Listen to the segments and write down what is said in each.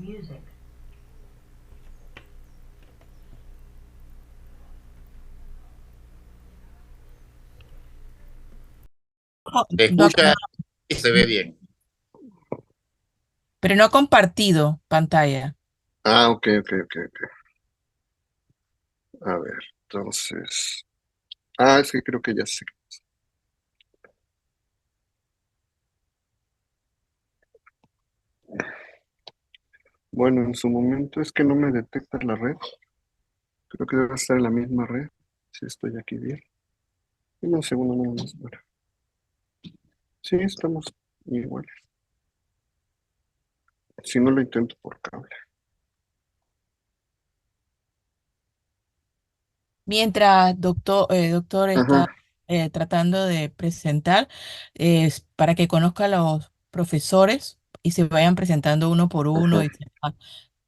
Se No, escucha y se ve bien. pero no ha compartido pantalla. Ah, ok, ok, ok, ok. A ver, entonces. Ah, es que creo que ya sé. Bueno, en su momento es que no me detecta la red. Creo que debe estar en la misma red. Si estoy aquí bien. Dime un segundo nada más. Sí, estamos igual. Si no lo intento por cable. Mientras doctor está Ajá, tratando de presentar, para que conozca a los profesores y se vayan presentando uno por uno y ajá, sepa ajá,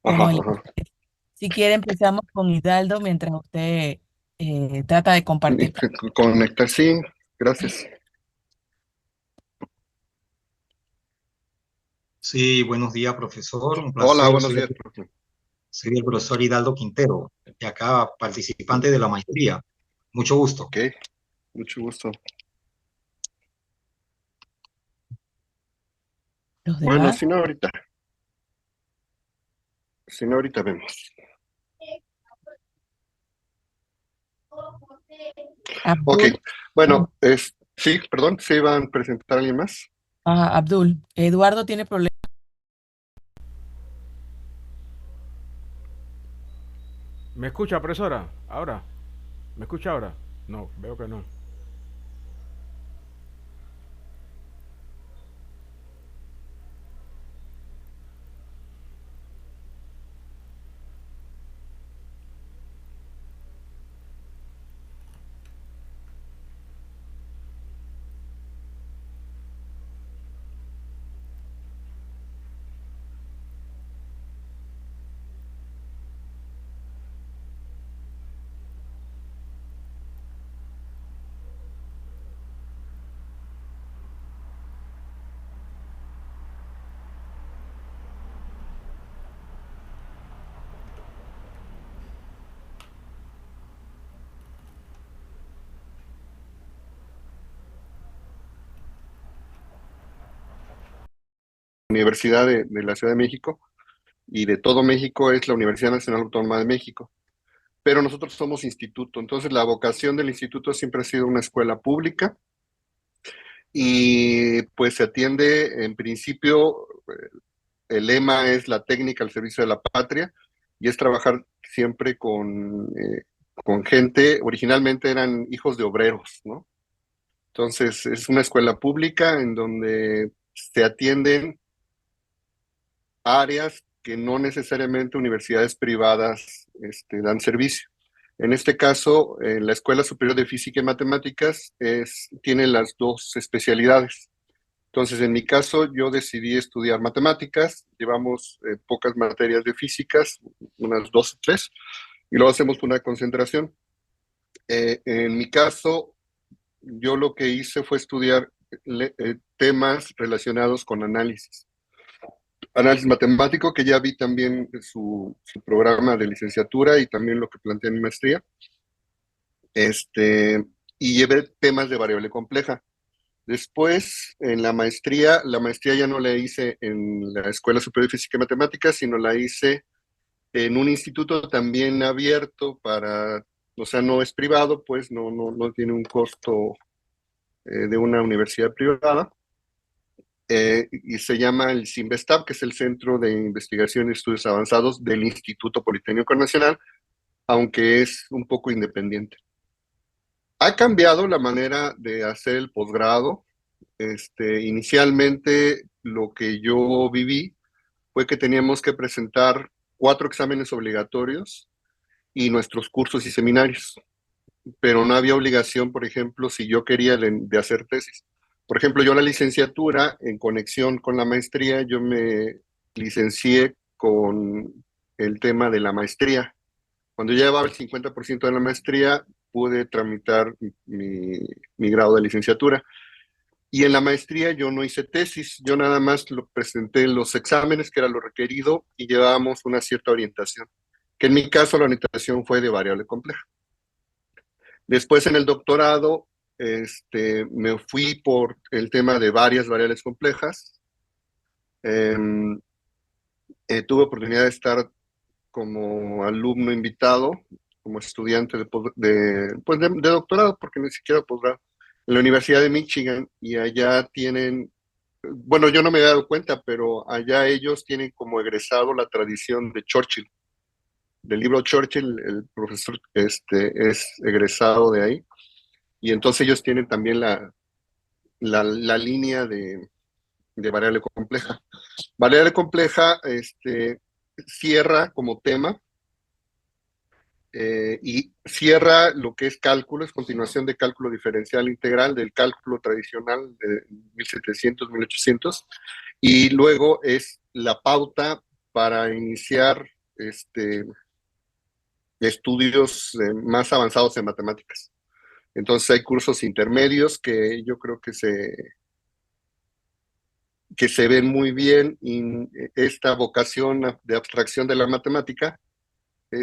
cómo es. ajá. Si quiere, empezamos con Hidalgo mientras usted trata de compartir. Conectar, sí, gracias. Sí, buenos días, profesor. Un Hola, placer. buenos días, profe. Soy el profesor Hidalgo Quintero, de acá, participante de la maestría. Mucho gusto. Ok, mucho gusto. Los Bueno, demás. si no ahorita vemos. Ok, Abdul. bueno, sí, perdón, ¿se iban a presentar alguien más? Abdul. Eduardo tiene problemas. ¿Me escucha, profesora? ¿Ahora? ¿Me escucha ahora? No, veo que no. Universidad de la Ciudad de México y de todo México es la Universidad Nacional Autónoma de México. Pero nosotros somos instituto, entonces la vocación del instituto siempre ha sido una escuela pública y pues se atiende en principio, el lema es la técnica al servicio de la patria y es trabajar siempre con gente, originalmente eran hijos de obreros, ¿no? Entonces es una escuela pública en donde se atienden áreas que no necesariamente universidades privadas dan servicio. En este caso, la Escuela Superior de Física y Matemáticas tiene las dos especialidades. Entonces, en mi caso, yo decidí estudiar matemáticas, llevamos pocas materias de físicas, unas dos o tres, y luego hacemos una concentración. En mi caso, yo lo que hice fue estudiar temas relacionados con análisis matemático, que ya vi también su programa de licenciatura y también lo que plantea mi maestría, y llevé temas de variable compleja. Después, en la maestría ya no la hice en la Escuela Superior de Física y Matemáticas, sino la hice en un instituto también abierto para, o sea, no es privado, pues no tiene un costo de una universidad privada, y se llama el CINVESTAB, que es el Centro de Investigación y Estudios Avanzados del Instituto Politécnico Nacional, aunque es un poco independiente. Ha cambiado la manera de hacer el posgrado. Inicialmente lo que yo viví fue que teníamos que presentar 4 exámenes obligatorios y nuestros cursos y seminarios, pero no había obligación, por ejemplo, si yo quería de hacer tesis. Por ejemplo, yo la licenciatura, en conexión con la maestría, yo me licencié con el tema de la maestría. Cuando ya llevaba el 50% de la maestría, pude tramitar mi grado de licenciatura. Y en la maestría yo no hice tesis, yo nada más lo presenté en los exámenes, que era lo requerido, y llevábamos una cierta orientación, que en mi caso la orientación fue de variable compleja. Después en el doctorado me fui por el tema de varias variables complejas. Tuve oportunidad de estar como alumno invitado, como estudiante de doctorado, porque ni siquiera posgrado, en la Universidad de Michigan, y allá tienen, bueno, yo no me he dado cuenta, pero allá ellos tienen como egresado la tradición de Churchill. Del libro Churchill, el profesor es egresado de ahí, y entonces ellos tienen también la línea de variable compleja. Variable compleja cierra como tema y cierra lo que es cálculo, es continuación de cálculo diferencial integral, del cálculo tradicional de 1700, 1800, y luego es la pauta para iniciar estudios más avanzados en matemáticas. Entonces hay cursos intermedios que yo creo que se ven muy bien, y esta vocación de abstracción de la matemática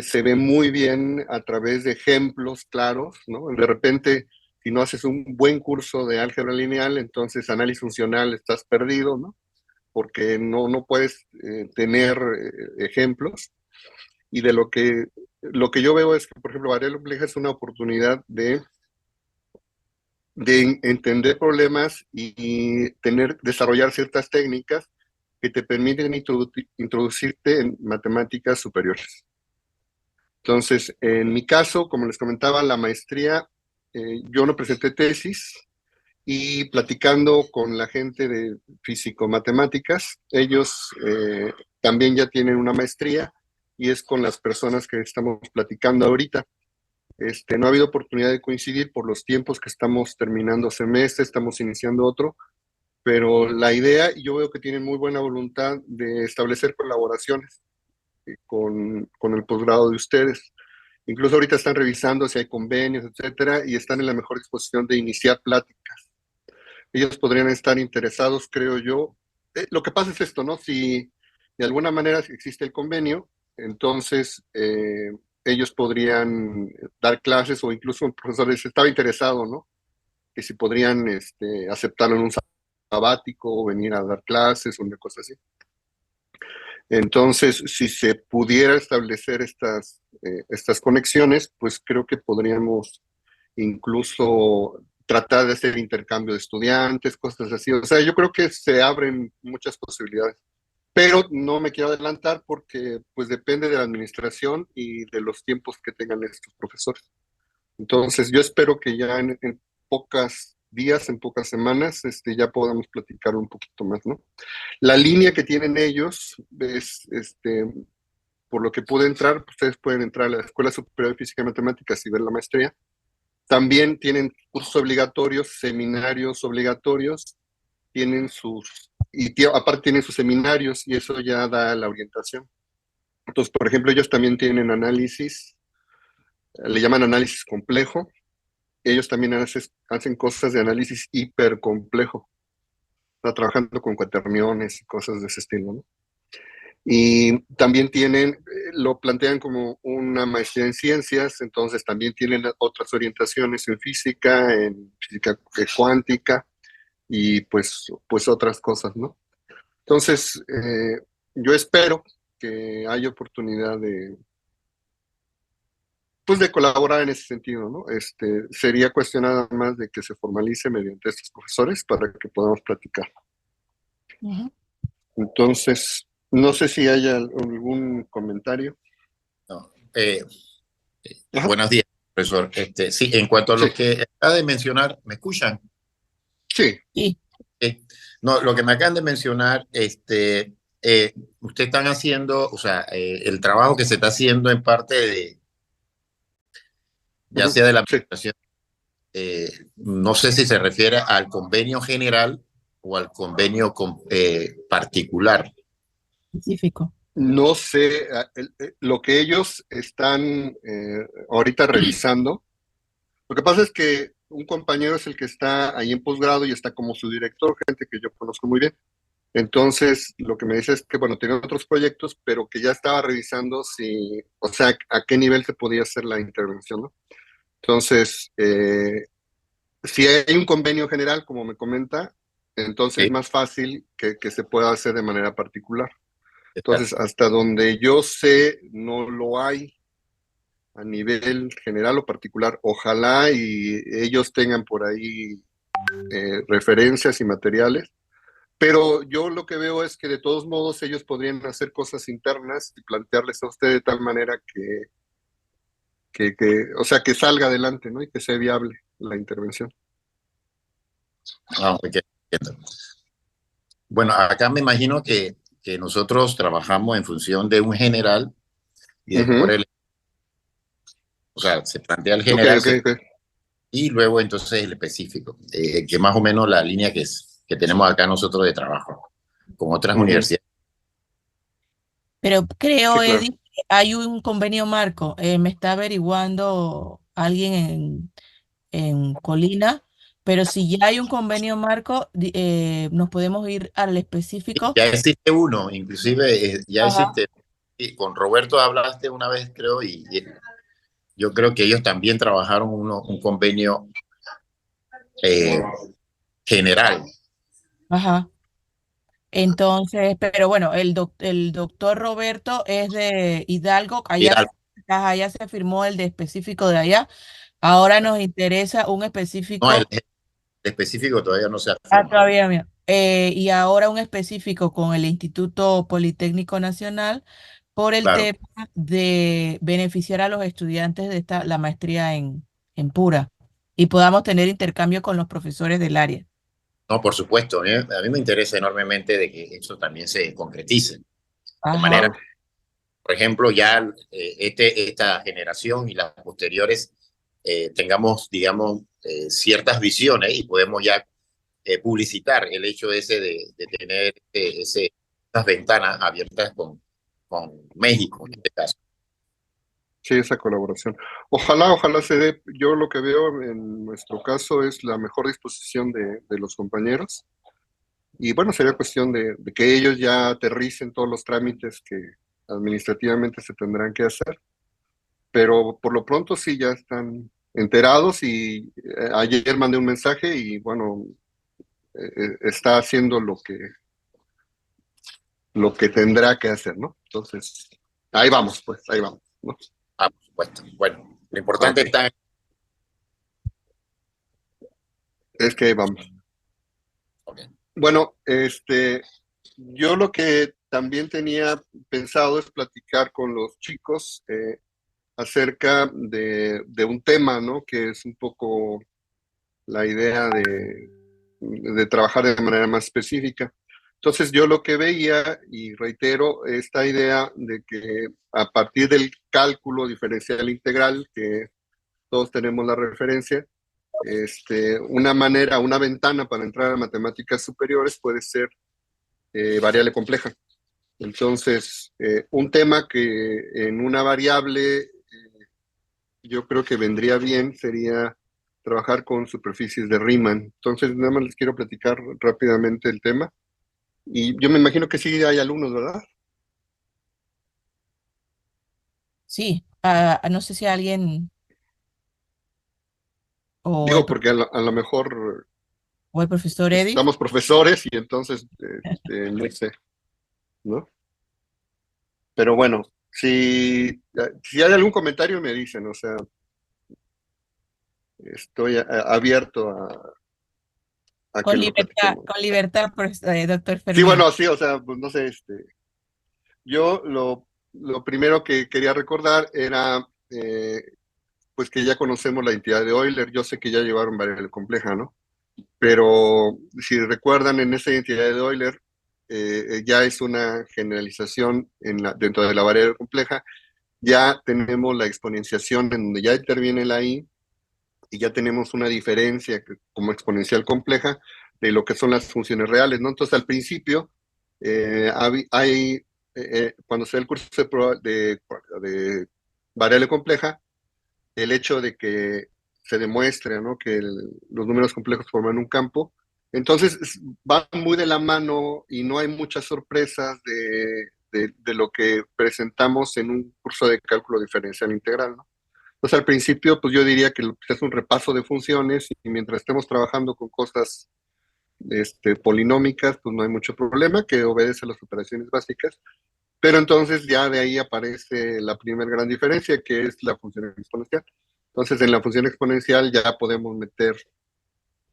se ve muy bien a través de ejemplos claros, ¿no? De repente, si no haces un buen curso de álgebra lineal, entonces análisis funcional estás perdido, ¿no? Porque no puedes tener ejemplos. Y de lo que yo veo es que, por ejemplo, variable compleja es una oportunidad de entender problemas y desarrollar ciertas técnicas que te permiten introducirte en matemáticas superiores. Entonces, en mi caso, como les comentaba, la maestría, yo no presenté tesis, y platicando con la gente de físico-matemáticas, ellos también ya tienen una maestría, y es con las personas que estamos platicando ahorita. No ha habido oportunidad de coincidir por los tiempos que estamos terminando semestre, estamos iniciando otro, pero la idea, yo veo que tienen muy buena voluntad de establecer colaboraciones con el posgrado de ustedes. Incluso ahorita están revisando si hay convenios, etcétera, y están en la mejor disposición de iniciar pláticas. Ellos podrían estar interesados, creo yo. Lo que pasa es esto, ¿no? Si de alguna manera existe el convenio, entonces ellos podrían dar clases, o incluso un profesor les estaba interesado, ¿no? Que si podrían aceptarlo en un sabático o venir a dar clases o una cosa así. Entonces, si se pudiera establecer estas conexiones, pues creo que podríamos incluso tratar de hacer intercambio de estudiantes, cosas así. O sea, yo creo que se abren muchas posibilidades. Pero no me quiero adelantar porque pues depende de la administración y de los tiempos que tengan estos profesores. Entonces, yo espero que ya en pocos días, en pocas semanas, ya podamos platicar un poquito más, ¿no? La línea que tienen ellos es, por lo que pude entrar, ustedes pueden entrar a la Escuela Superior de Física y Matemáticas y ver la maestría. También tienen cursos obligatorios, seminarios obligatorios, aparte tienen sus seminarios, y eso ya da la orientación. Entonces, por ejemplo, ellos también tienen análisis, le llaman análisis complejo. Ellos también hacen cosas de análisis hipercomplejo. Está trabajando con cuaterniones y cosas de ese estilo, ¿no? Y también lo plantean como una maestría en ciencias, entonces también tienen otras orientaciones en física cuántica, y pues otras cosas, ¿no? Entonces, yo espero que haya oportunidad de colaborar en ese sentido, ¿no? Sería cuestión nada más de que se formalice mediante estos profesores para que podamos platicar. Ujú. Entonces, no sé si haya algún comentario. No, buenos días, profesor. Sí, en cuanto a lo que acaba de mencionar, ¿me escuchan? Sí. Sí. No, lo que me acaban de mencionar, ustedes están haciendo, o sea, el trabajo que se está haciendo en parte ya sea de la administración, no sé si se refiere al convenio general o al convenio particular. Específico. No sé, lo que ellos están ahorita revisando. Lo que pasa es que un compañero es el que está ahí en posgrado y está como su director, gente que yo conozco muy bien. Entonces, lo que me dice es que, bueno, tenía otros proyectos, pero que ya estaba revisando si, o sea, a qué nivel se podía hacer la intervención, ¿no? Entonces, si hay un convenio general, como me comenta, entonces es Ok, más fácil que se pueda hacer de manera particular. Entonces, exacto. hasta donde yo sé, no lo hay a nivel general o particular. Ojalá y ellos tengan por ahí referencias y materiales, pero yo lo que veo es que de todos modos ellos podrían hacer cosas internas y plantearles a usted de tal manera o sea, que salga adelante, ¿no? Y que sea viable la intervención. Ah, ok, entiendo. Bueno, acá me imagino que nosotros trabajamos en función de un general y después, Ujú. o sea, se plantea el Ok, general ok, ok. y luego entonces el específico, que más o menos la línea que tenemos acá nosotros de trabajo con otras Ujú. universidades. Pero Sí, creo, claro. Eddie, que hay un convenio marco. Me está averiguando alguien en Colina, pero si ya hay un convenio marco, nos podemos ir al específico. Ya existe uno, inclusive ya Ajá. existe. Y con Roberto hablaste una vez, creo, y yo creo que ellos también trabajaron un convenio eh, general. Ajá. Entonces, pero bueno, el doctor Roberto es de Hidalgo, Mira, allá se firmó el de específico de allá. Ahora nos interesa un no, el específico. específico todavía no se ha Ah, firmado. todavía, mira. Y ahora un específico con el Instituto Politécnico Nacional por el Claro, tema de beneficiar a los estudiantes de la maestría en Pura y podamos tener intercambio con los profesores del área. no, por supuesto. A mí me interesa enormemente de que eso también se concretice. De manera, Ajá. Claro. por ejemplo, ya esta generación y las posteriores tengamos, digamos, ciertas visiones y podemos ya publicitar el hecho ese de tener esas ventanas abiertas con México, en este caso. Sí, esa colaboración. Ojalá, ojalá se dé. Yo lo que veo en nuestro caso es la mejor disposición de los compañeros. Y bueno, sería cuestión de que ellos ya aterricen todos los trámites que administrativamente se tendrán que hacer. Pero por lo pronto sí ya están enterados y ayer mandé un mensaje y bueno, está haciendo lo que tendrá que hacer, ¿no? Entonces, ahí vamos, pues, ahí vamos, ¿no? Ah, por supuesto. Bueno, lo importante Ok, está. es que ahí vamos. Okay. Bueno, yo lo que también tenía pensado es platicar con los chicos acerca de un tema, ¿no? Que es un poco la idea de trabajar de manera más específica. Entonces yo lo que veía, y reitero, esta idea de que a partir del cálculo diferencial integral, que todos tenemos la referencia, una manera, una ventana para entrar a matemáticas superiores puede ser variable compleja. Entonces, un tema que en una variable yo creo que vendría bien sería trabajar con superficies de Riemann. Entonces, nada más les quiero platicar rápidamente el tema. Y yo me imagino que sí hay alumnos, ¿verdad? Sí, no sé si alguien o Digo, porque a lo mejor o el profesor Eddy. estamos profesores y entonces, no sé, ¿no? Pero bueno, si hay algún comentario me dicen, o sea, estoy abierto a que lo platiquemos. Con libertad, doctor Sí, Fermín. bueno, sí, o sea, pues no sé, yo lo primero que quería recordar era, pues que ya conocemos la entidad de Euler, yo sé que ya llevaron variable compleja, ¿no? Pero si recuerdan, en esa entidad de Euler ya es una generalización dentro de la variable compleja, ya tenemos la exponenciación en donde ya interviene la i y ya tenemos una diferencia como exponencial compleja de lo que son las funciones reales, ¿no? Entonces, al principio, cuando se da el curso de variable compleja, el hecho de que se demuestre, ¿no?, que los números complejos forman un campo. Entonces, van muy de la mano y no hay muchas sorpresas de lo que presentamos en un curso de cálculo diferencial integral, ¿no? Entonces, al principio, pues yo diría que es un repaso de funciones y mientras estemos trabajando con cosas polinómicas, pues no hay mucho problema, que obedece a las operaciones básicas. Pero entonces ya de ahí aparece la primera gran diferencia, que es la función exponencial. Entonces, en la función exponencial ya podemos meter,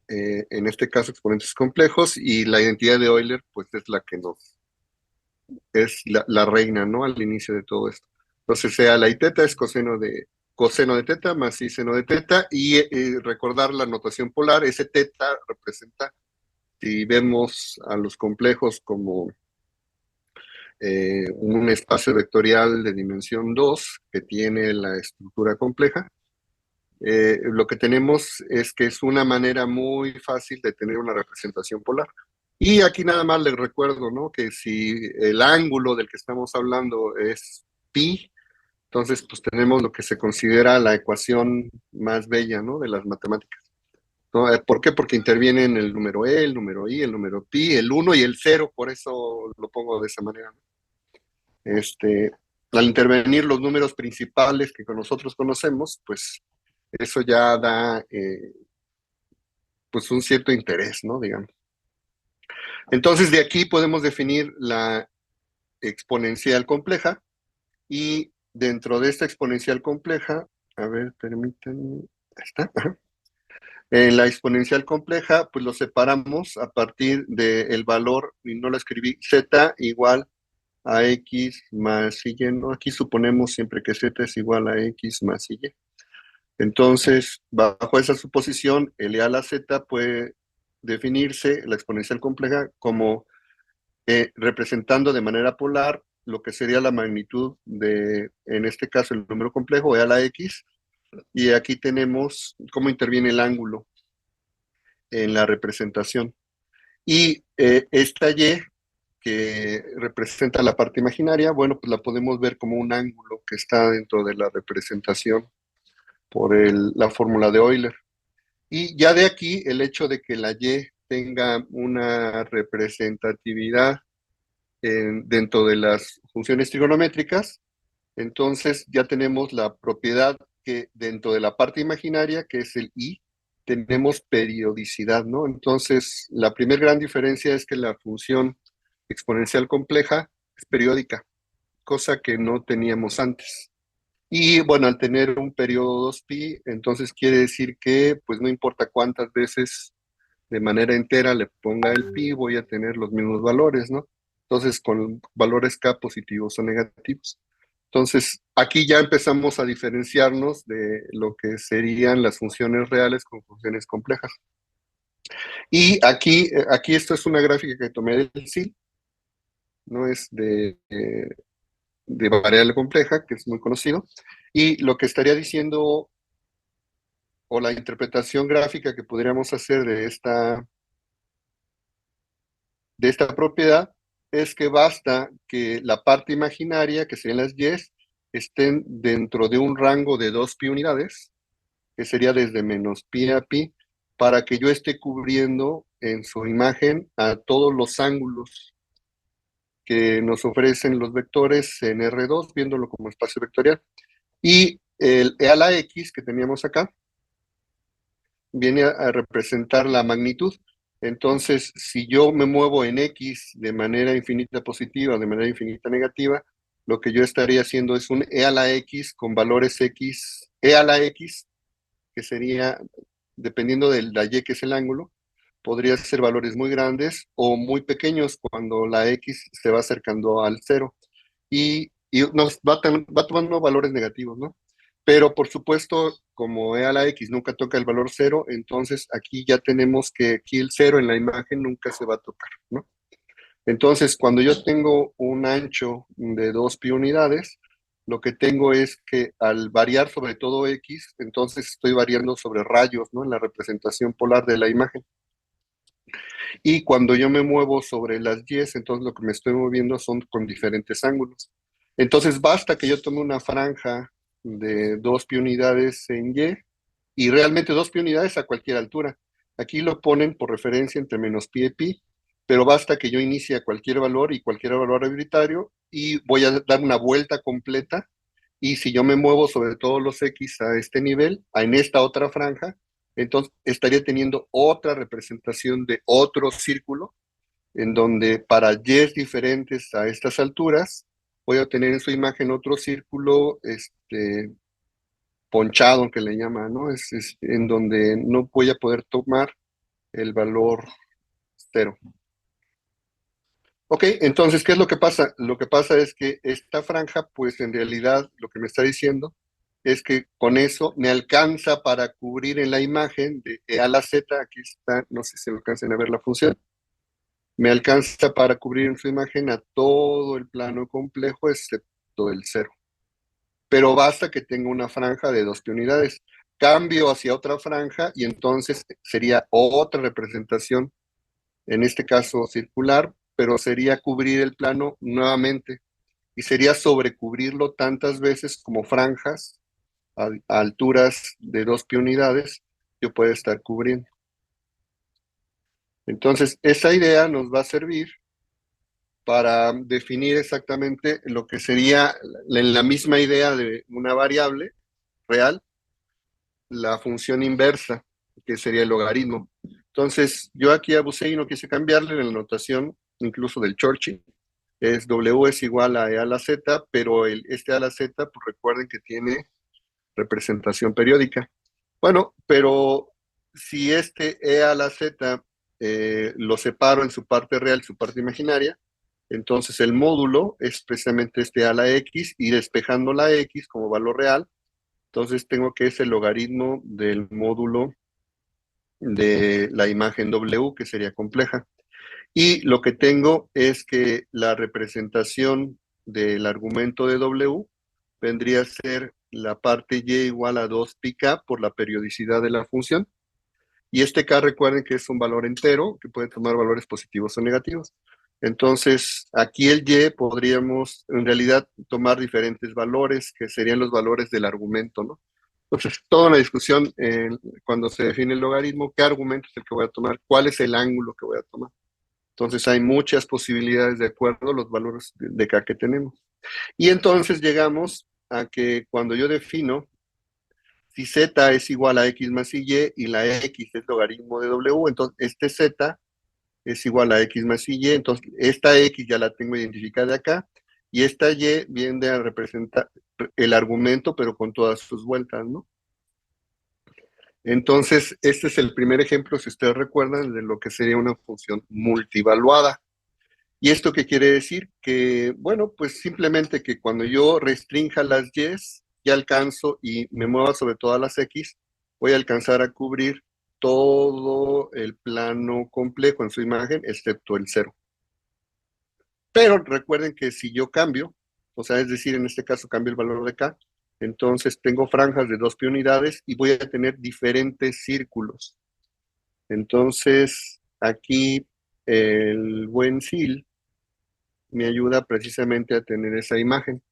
en este caso, exponentes complejos, y la identidad de Euler, pues es la que es la reina, ¿no?, al inicio de todo esto. Entonces, sea la iteta es coseno de teta más i seno de teta, y recordar la notación polar, ese teta representa, si vemos a los complejos como un espacio vectorial de dimensión 2 que tiene la estructura compleja, lo que tenemos es que es una manera muy fácil de tener una representación polar. Y aquí nada más les recuerdo, ¿no?, que si el ángulo del que estamos hablando es pi, entonces pues tenemos lo que se considera la ecuación más bella, ¿no?, de las matemáticas, ¿no? ¿Por qué? Porque intervienen el número e, el número i, el número pi, el 1 y el 0, por eso lo pongo de esa manera, ¿no? Al intervenir los números principales que nosotros conocemos, pues eso ya da pues un cierto interés, ¿no?, digamos. Entonces, de aquí podemos definir la exponencial compleja, y dentro de esta exponencial compleja, a ver, permítanme, ahí está, ajá. En la exponencial compleja, pues lo separamos a partir del valor, y no la escribí, z igual a x más y, ¿no? Aquí suponemos siempre que z es igual a x más y. Entonces, bajo esa suposición, el e a la z puede definirse, la exponencial compleja, como representando de manera polar lo que sería la magnitud de, en este caso, el número complejo, e a la x, y aquí tenemos cómo interviene el ángulo en la representación. Y esta y, que representa la parte imaginaria, bueno, pues la podemos ver como un ángulo que está dentro de la representación por la fórmula de Euler. Y ya de aquí, el hecho de que la y tenga una representatividad dentro de las funciones trigonométricas, entonces ya tenemos la propiedad que dentro de la parte imaginaria, que es el i, tenemos periodicidad, ¿no? Entonces, la primera gran diferencia es que la función exponencial compleja es periódica, cosa que no teníamos antes. Y bueno, al tener un periodo 2pi, entonces quiere decir que pues no importa cuántas veces de manera entera le ponga el pi, voy a tener los mismos valores, ¿no? Entonces, con valores k positivos o negativos. Entonces, aquí ya empezamos a diferenciarnos de lo que serían las funciones reales con funciones complejas. Y aquí esto es una gráfica que tomé del SIL, no es de variable compleja, que es muy conocido, y lo que estaría diciendo, o la interpretación gráfica que podríamos hacer de esta propiedad, es que basta que la parte imaginaria, que serían las y, estén dentro de un rango de 2pi unidades, que sería desde menos pi a pi, para que yo esté cubriendo en su imagen a todos los ángulos que nos ofrecen los vectores en R2, viéndolo como espacio vectorial. Y el e a la x que teníamos acá viene a representar la magnitud. Entonces, si yo me muevo en x de manera infinita positiva o de manera infinita negativa, lo que yo estaría haciendo es un e a la x con valores x, e a la x, que sería, dependiendo de la y, que es el ángulo, podría ser valores muy grandes o muy pequeños cuando la x se va acercando al 0. Y nos va tomando valores negativos, ¿no? Pero por supuesto, como e a la x nunca toca el valor 0, entonces aquí ya tenemos que aquí el 0 en la imagen nunca se va a tocar, ¿no? Entonces, cuando yo tengo un ancho de 2pi unidades, lo que tengo es que al variar sobre todo x, entonces estoy variando sobre rayos, ¿no?, en la representación polar de la imagen. Y cuando yo me muevo sobre las y, entonces lo que me estoy moviendo son con diferentes ángulos. Entonces basta que yo tome una franja de 2pi unidades en y, y realmente 2 pi unidades a cualquier altura. Aquí lo ponen por referencia entre menos pi y pi, pero basta que yo inicie a cualquier valor y cualquier valor arbitrario y voy a dar una vuelta completa, y si yo me muevo sobre todos los x a este nivel, en esta otra franja, entonces estaría teniendo otra representación de otro círculo, en donde para y diferentes a estas alturas, voy a tener en su imagen otro círculo ponchado, que le llaman, ¿no? Es en donde no voy a poder tomar el valor 0. Ok, entonces, ¿qué es lo que pasa? Lo que pasa es que esta franja, pues en realidad lo que me está diciendo es que con eso me alcanza para cubrir en la imagen de E a la Z, aquí está, no sé si alcancen a ver la función, me alcanza para cubrir en su imagen a todo el plano complejo excepto el 0. Pero basta que tenga una franja de 2 unidades. Cambio hacia otra franja y entonces sería otra representación, en este caso circular, pero sería cubrir el plano nuevamente y sería sobrecubrirlo tantas veces como franjas a alturas de 2 pi unidades yo puedo estar cubriendo. Entonces, esa idea nos va a servir para definir exactamente lo que sería la misma idea de una variable real, la función inversa, que sería el logaritmo. Entonces, yo aquí abusé y no quise cambiarle la notación, incluso del Churchill. Es W es igual a E a la Z, pero este A a la Z, pues recuerden que tiene representación periódica. Bueno, pero si este E a la Z lo separo en su parte real y su parte imaginaria, entonces el módulo es precisamente este a la x, y despejando la x como valor real, entonces tengo que es el logaritmo del módulo de la imagen W, que sería compleja. Y lo que tengo es que la representación del argumento de W vendría a ser la parte y igual a 2 pi k por la periodicidad de la función. Y este k, recuerden que es un valor entero que puede tomar valores positivos o negativos. Entonces, aquí el y podríamos en realidad tomar diferentes valores, que serían los valores del argumento, ¿no? Entonces, toda una discusión cuando se define el logaritmo, qué argumento es el que voy a tomar, cuál es el ángulo que voy a tomar. Entonces, hay muchas posibilidades de acuerdo a los valores de k que tenemos. Y entonces llegamos a que cuando yo defino si z es igual a x más y la x es logaritmo de w, entonces este z es igual a x más y, entonces esta x ya la tengo identificada acá, y esta y viene a representar el argumento, pero con todas sus vueltas, ¿no? Entonces, este es el primer ejemplo, si ustedes recuerdan, de lo que sería una función multivaluada. ¿Y esto qué quiere decir? Que, bueno, pues simplemente que cuando yo restrinja las y's, ya alcanzo y me mueva sobre todas las x, voy a alcanzar a cubrir todo el plano complejo en su imagen, excepto el 0. Pero recuerden que si yo cambio, o sea, es decir, en este caso cambio el valor de k, entonces tengo franjas de 2 pi unidades y voy a tener diferentes círculos. Entonces, aquí el buen Sil me ayuda precisamente a tener esa imagen.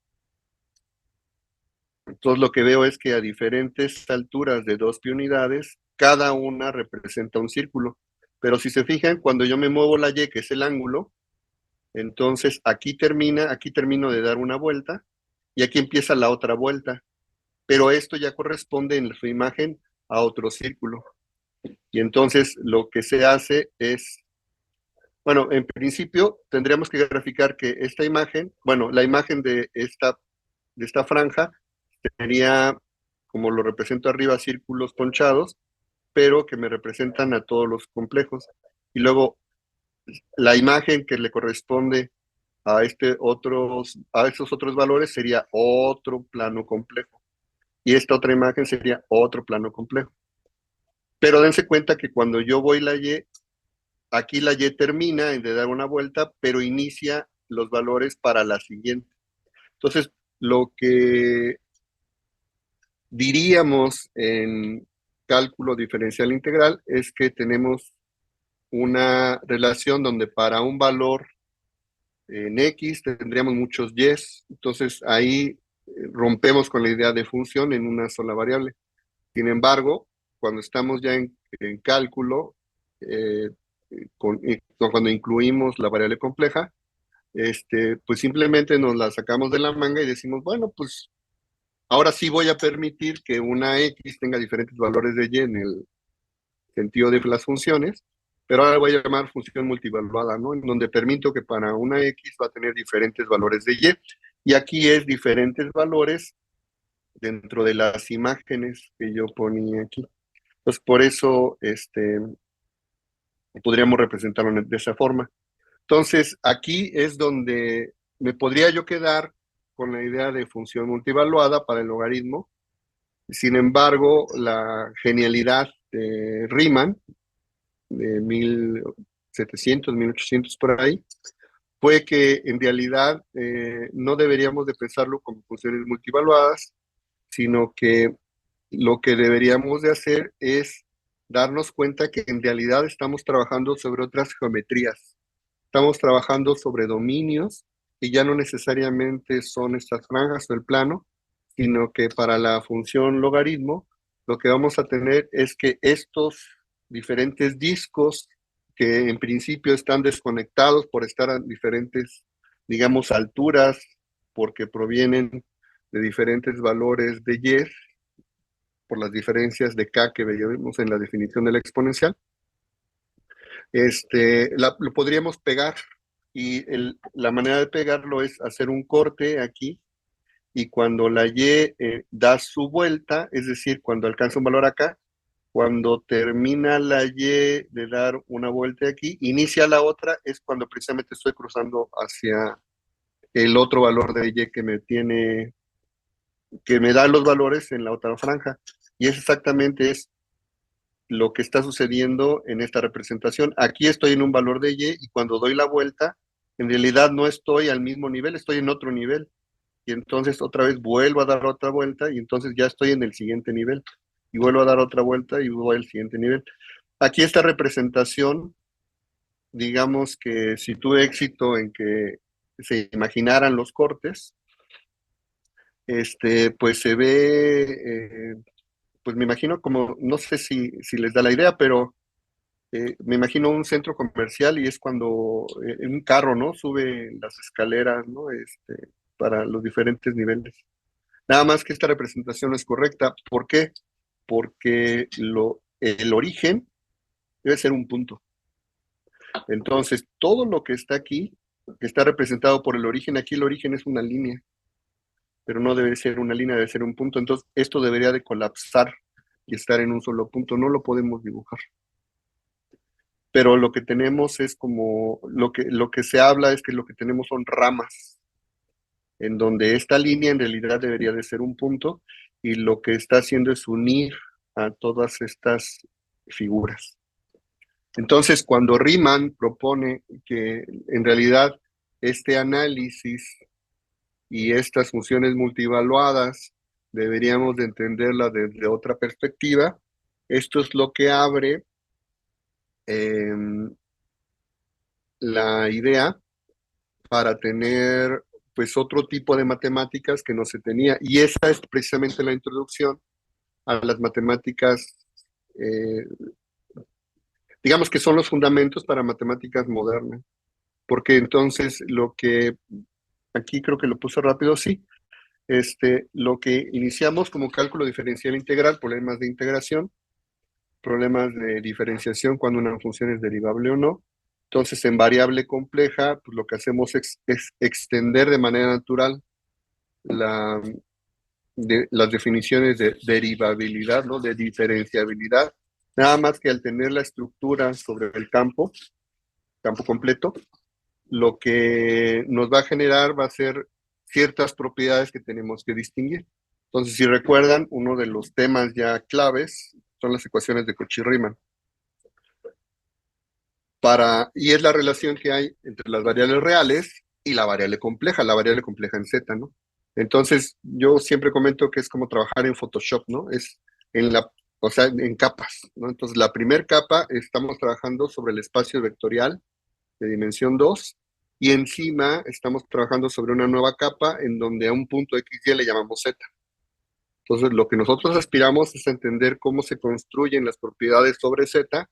Entonces lo que veo es que a diferentes alturas de 2 pi unidades, cada una representa un círculo. Pero si se fijan, cuando yo me muevo la y, que es el ángulo, entonces aquí termino de dar una vuelta, y aquí empieza la otra vuelta. Pero esto ya corresponde en su imagen a otro círculo. Y entonces lo que se hace es, bueno, en principio tendríamos que graficar que esta imagen, bueno, la imagen de esta franja sería, como lo represento arriba, círculos ponchados, pero que me representan a todos los complejos. Y luego la imagen que le corresponde a esos otros valores sería otro plano complejo. Y esta otra imagen sería otro plano complejo. Pero dense cuenta que cuando yo voy la y, aquí la y termina de dar una vuelta, pero inicia los valores para la siguiente. Entonces, lo que diríamos en cálculo diferencial integral es que tenemos una relación donde para un valor en x tendríamos muchos y's, entonces ahí rompemos con la idea de función en una sola variable. Sin embargo, cuando estamos ya en cálculo, cuando incluimos la variable compleja, pues simplemente nos la sacamos de la manga y decimos, bueno, pues ahora sí voy a permitir que una X tenga diferentes valores de Y en el sentido de las funciones, pero ahora voy a llamar función multivaluada, ¿no? En donde permito que para una X va a tener diferentes valores de Y, y aquí es diferentes valores dentro de las imágenes que yo ponía aquí. Entonces, por eso, podríamos representarlo de esa forma. Entonces, aquí es donde me podría yo quedar con la idea de función multivaluada para el logaritmo. Sin embargo, la genialidad de Riemann, de 1700, 1800 por ahí, fue que en realidad no deberíamos de pensarlo como funciones multivaluadas, sino que lo que deberíamos de hacer es darnos cuenta que en realidad estamos trabajando sobre otras geometrías. Estamos trabajando sobre dominios que ya no necesariamente son estas franjas o el plano, sino que para la función logaritmo lo que vamos a tener es que estos diferentes discos que en principio están desconectados por estar a diferentes, digamos, alturas, porque provienen de diferentes valores de Y, por las diferencias de K que veíamos en la definición de la exponencial, lo podríamos pegar, y la manera de pegarlo es hacer un corte aquí, y cuando la Y da su vuelta, es decir, cuando alcanza un valor acá, cuando termina la Y de dar una vuelta aquí, inicia la otra, es cuando precisamente estoy cruzando hacia el otro valor de Y que me da los valores en la otra franja. Y es exactamente lo que está sucediendo en esta representación. Aquí estoy en un valor de Y, y cuando doy la vuelta, en realidad no estoy al mismo nivel, estoy en otro nivel. Y entonces otra vez vuelvo a dar otra vuelta, y entonces ya estoy en el siguiente nivel. Y vuelvo a dar otra vuelta y voy al siguiente nivel. Aquí esta representación, digamos que si tuve éxito en que se imaginaran los cortes, pues se ve, pues me imagino como, no sé si les da la idea, pero me imagino un centro comercial, y es cuando en un carro, ¿no? Sube las escaleras, ¿no? Para los diferentes niveles. Nada más que esta representación no es correcta. ¿Por qué? Porque el origen debe ser un punto. Entonces, todo lo que está aquí, que está representado por el origen, aquí el origen es una línea, pero no debe ser una línea, debe ser un punto. Entonces, esto debería de colapsar y estar en un solo punto. No lo podemos dibujar. Pero lo que tenemos es como, lo que se habla es que lo que tenemos son ramas, en donde esta línea en realidad debería de ser un punto, y lo que está haciendo es unir a todas estas figuras. Entonces, cuando Riemann propone que en realidad este análisis y estas funciones multivaluadas deberíamos de entenderla desde otra perspectiva, esto es lo que abre la idea para tener pues otro tipo de matemáticas que no se tenía, y esa es precisamente la introducción a las matemáticas, digamos que son los fundamentos para matemáticas modernas, porque entonces lo que, aquí creo que lo puse rápido, sí, lo que iniciamos como cálculo diferencial integral, problemas de integración, problemas de diferenciación cuando una función es derivable o no. Entonces, en variable compleja, pues lo que hacemos es extender de manera natural las definiciones de derivabilidad, ¿no? De diferenciabilidad, nada más que al tener la estructura sobre el campo completo, lo que nos va a generar va a ser ciertas propiedades que tenemos que distinguir. Entonces, si recuerdan, uno de los temas ya claves son las ecuaciones de Cauchy-Riemann. Y es la relación que hay entre las variables reales y la variable compleja en Z, ¿no? Entonces, yo siempre comento que es como trabajar en Photoshop, ¿no? Es o sea, en capas, ¿no? Entonces, la primera capa estamos trabajando sobre el espacio vectorial de dimensión 2, y encima estamos trabajando sobre una nueva capa en donde a un punto XY le llamamos Z. Entonces, lo que nosotros aspiramos es a entender cómo se construyen las propiedades sobre Z,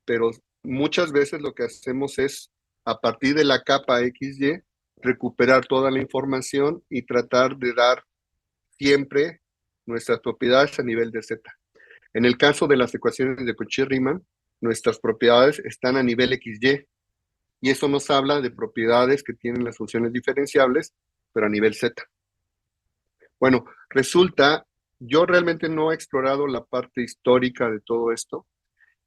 pero muchas veces lo que hacemos es, a partir de la capa XY, recuperar toda la información y tratar de dar siempre nuestras propiedades a nivel de Z. En el caso de las ecuaciones de Cauchy-Riemann, nuestras propiedades están a nivel XY, y eso nos habla de propiedades que tienen las funciones diferenciables, pero a nivel Z. Bueno, resulta, yo realmente no he explorado la parte histórica de todo esto.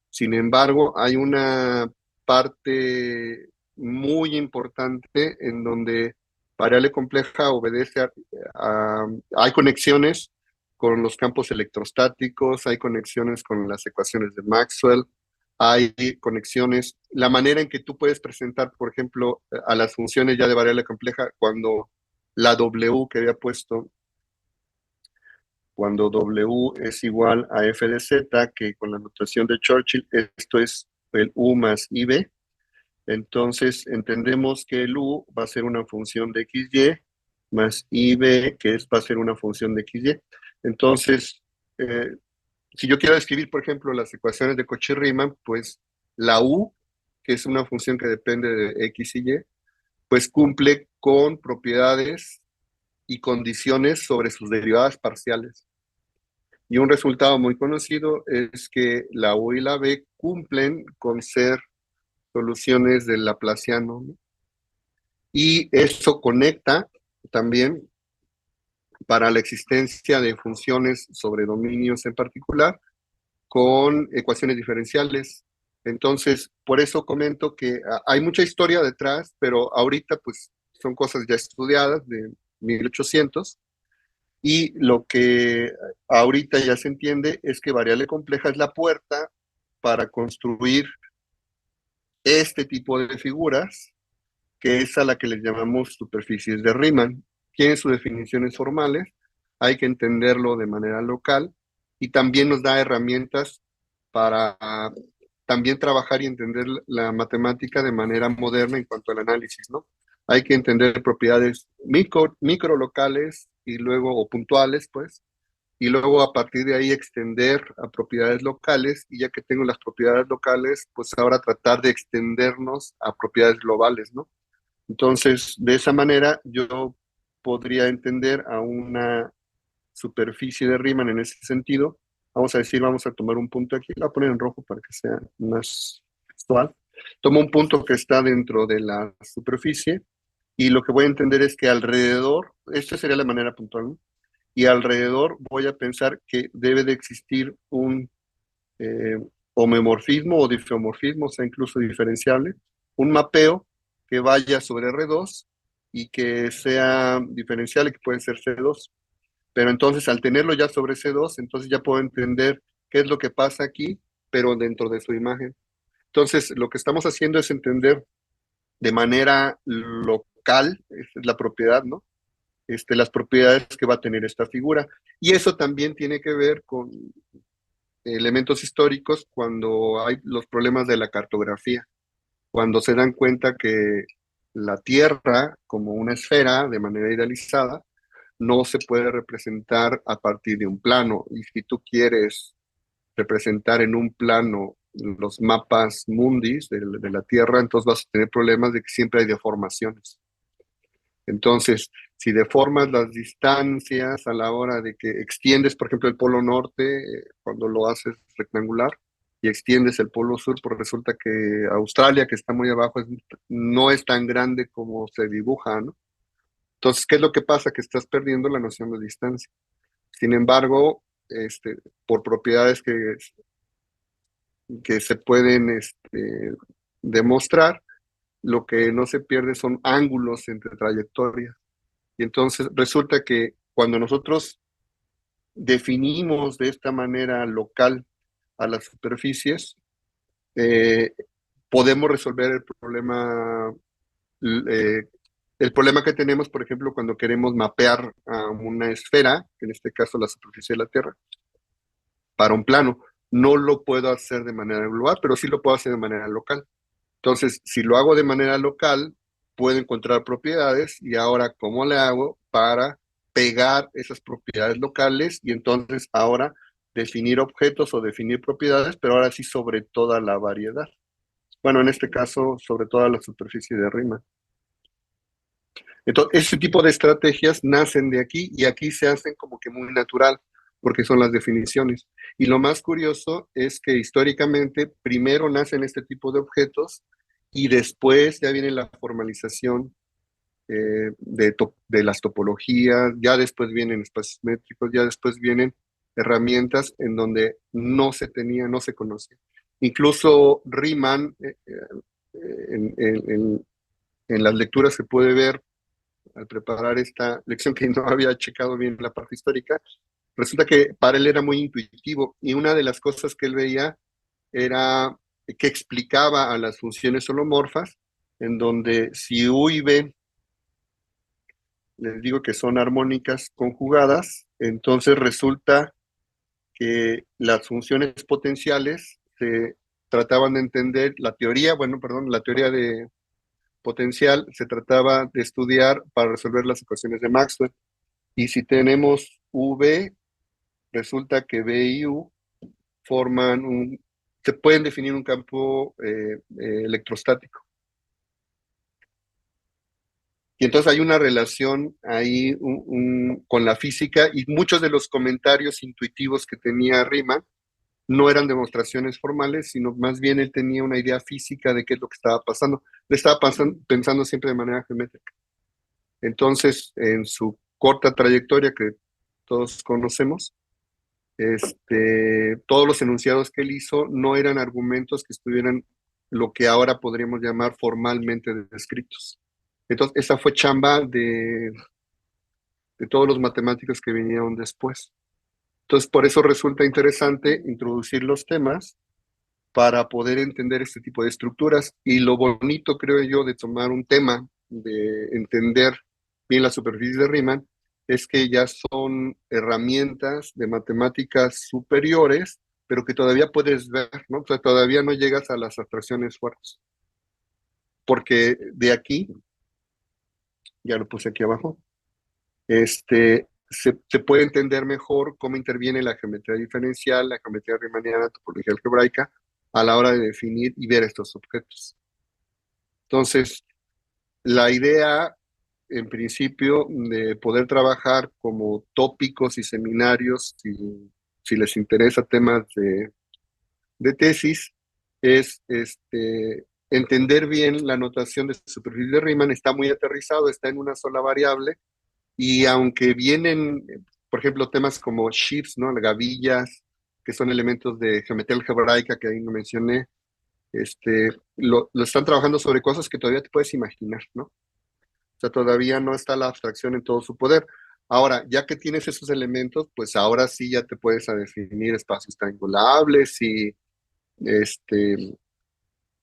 Sin embargo, hay una parte muy importante en donde variable compleja obedece hay conexiones con los campos electrostáticos, hay conexiones con las ecuaciones de Maxwell, hay conexiones, la manera en que tú puedes presentar, por ejemplo, a las funciones ya de variable compleja, cuando la W que había puesto, cuando W es igual a f de z, que con la notación de Churchill, esto es el U más IB, entonces entendemos que el U va a ser una función de XY, más IB, que va a ser una función de XY. Entonces, si yo quiero escribir, por ejemplo, las ecuaciones de Cauchy-Riemann, pues la U, que es una función que depende de X y Y, pues cumple con propiedades y condiciones sobre sus derivadas parciales. Y un resultado muy conocido es que la U y la B cumplen con ser soluciones del Laplaciano, ¿no? Y eso conecta también para la existencia de funciones sobre dominios en particular con ecuaciones diferenciales. Entonces, por eso comento que hay mucha historia detrás, pero ahorita pues son cosas ya estudiadas de 1800, y lo que ahorita ya se entiende es que variable compleja es la puerta para construir este tipo de figuras, que es a la que les llamamos superficies de Riemann. Tiene sus definiciones formales, hay que entenderlo de manera local, y también nos da herramientas para también trabajar y entender la matemática de manera moderna en cuanto al análisis, ¿no? Hay que entender propiedades micro locales y luego, o puntuales, pues, y luego a partir de ahí extender a propiedades locales, y ya que tengo las propiedades locales, pues ahora tratar de extendernos a propiedades globales, ¿no? Entonces, de esa manera yo podría entender a una superficie de Riemann en ese sentido. Vamos a decir, vamos a tomar un punto aquí, la voy a poner en rojo para que sea más textual. Tomo un punto que está dentro de la superficie, y lo que voy a entender es que alrededor, esta sería la manera puntual, ¿no? Y alrededor voy a pensar que debe de existir un homomorfismo o difeomorfismo, o sea, incluso diferenciable, un mapeo que vaya sobre R2 y que sea diferencial y que puede ser C2. Pero entonces, al tenerlo ya sobre C2, entonces ya puedo entender qué es lo que pasa aquí, pero dentro de su imagen. Entonces, lo que estamos haciendo es entender de manera local, es la propiedad, ¿no? Las propiedades que va a tener esta figura. Y eso también tiene que ver con elementos históricos cuando hay los problemas de la cartografía, cuando se dan cuenta que la Tierra, como una esfera de manera idealizada, no se puede representar a partir de un plano. Y si tú quieres representar en un plano los mapas mundis de la Tierra, entonces vas a tener problemas de que siempre hay deformaciones. Entonces, si deformas las distancias a la hora de que extiendes, por ejemplo, el polo norte, cuando lo haces rectangular, y extiendes el polo sur, pues resulta que Australia, que está muy abajo, no es tan grande como se dibuja, ¿no? Entonces, ¿qué es lo que pasa? Que estás perdiendo la noción de distancia. Sin embargo, por propiedades que se pueden demostrar, lo que no se pierde son ángulos entre trayectorias. Y entonces resulta que cuando nosotros definimos de esta manera local a las superficies, podemos resolver el problema que tenemos, por ejemplo, cuando queremos mapear a una esfera, en este caso la superficie de la Tierra, para un plano. No lo puedo hacer de manera global, pero sí lo puedo hacer de manera local. Entonces, si lo hago de manera local, puedo encontrar propiedades, y ahora, ¿cómo le hago para pegar esas propiedades locales y entonces ahora definir objetos o definir propiedades, pero ahora sí sobre toda la variedad. Bueno, en este caso, sobre toda la superficie de Riemann. Entonces, ese tipo de estrategias nacen de aquí y aquí se hacen como que muy natural, porque son las definiciones. Y lo más curioso es que históricamente primero nacen este tipo de objetos y después ya viene la formalización de las topologías, ya después vienen espacios métricos, ya después vienen herramientas en donde no se tenía, no se conocía. Incluso Riemann, en las lecturas que puede ver al preparar esta lección, que no había checado bien la parte histórica, resulta que para él era muy intuitivo y una de las cosas que él veía era que explicaba a las funciones holomorfas, en donde si U y B les digo que son armónicas conjugadas, entonces resulta que las funciones potenciales se trataban de entender, la teoría de potencial se trataba de estudiar para resolver las ecuaciones de Maxwell. Y si tenemos V, resulta que B y U se pueden definir un campo electrostático. Y entonces hay una relación ahí con la física y muchos de los comentarios intuitivos que tenía Riemann no eran demostraciones formales, sino más bien él tenía una idea física de qué es lo que estaba pasando. Le estaba pensando siempre de manera geométrica. Entonces, en su corta trayectoria que todos conocemos, todos los enunciados que él hizo no eran argumentos que estuvieran lo que ahora podríamos llamar formalmente descritos. Entonces, esa fue chamba de todos los matemáticos que vinieron después. Entonces, por eso resulta interesante introducir los temas para poder entender este tipo de estructuras. Y lo bonito, creo yo, de tomar un tema, de entender bien la superficie de Riemann, es que ya son herramientas de matemáticas superiores, pero que todavía puedes ver, ¿no? O sea, todavía no llegas a las abstracciones fuertes. Porque de aquí, ya lo puse aquí abajo, se puede entender mejor cómo interviene la geometría diferencial, la geometría riemanniana, topología algebraica, a la hora de definir y ver estos objetos. Entonces, la idea, en principio, de poder trabajar como tópicos y seminarios, si les interesa temas de tesis, es entender bien la notación de superficie de Riemann. Está muy aterrizado, está en una sola variable, y aunque vienen, por ejemplo, temas como sheaves, ¿no? Gavillas, que son elementos de geometría algebraica que ahí no mencioné, lo están trabajando sobre cosas que todavía te puedes imaginar, ¿no? O sea, todavía no está la abstracción en todo su poder. Ahora, ya que tienes esos elementos, pues ahora sí ya te puedes a definir espacios triangulables y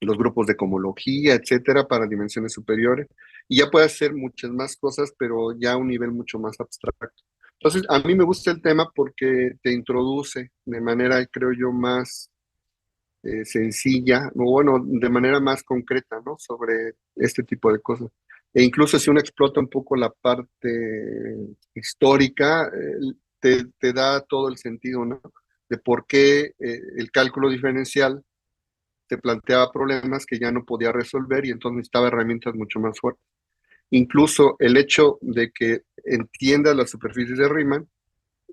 los grupos de cohomología, etcétera, para dimensiones superiores. Y ya puedes hacer muchas más cosas, pero ya a un nivel mucho más abstracto. Entonces, a mí me gusta el tema porque te introduce de manera, creo yo, más sencilla, o bueno, de manera más concreta, ¿no? Sobre este tipo de cosas. E incluso si uno explota un poco la parte histórica, te da todo el sentido, ¿no? De por qué el cálculo diferencial te planteaba problemas que ya no podía resolver y entonces necesitaba herramientas mucho más fuertes. Incluso el hecho de que entiendas las superficies de Riemann,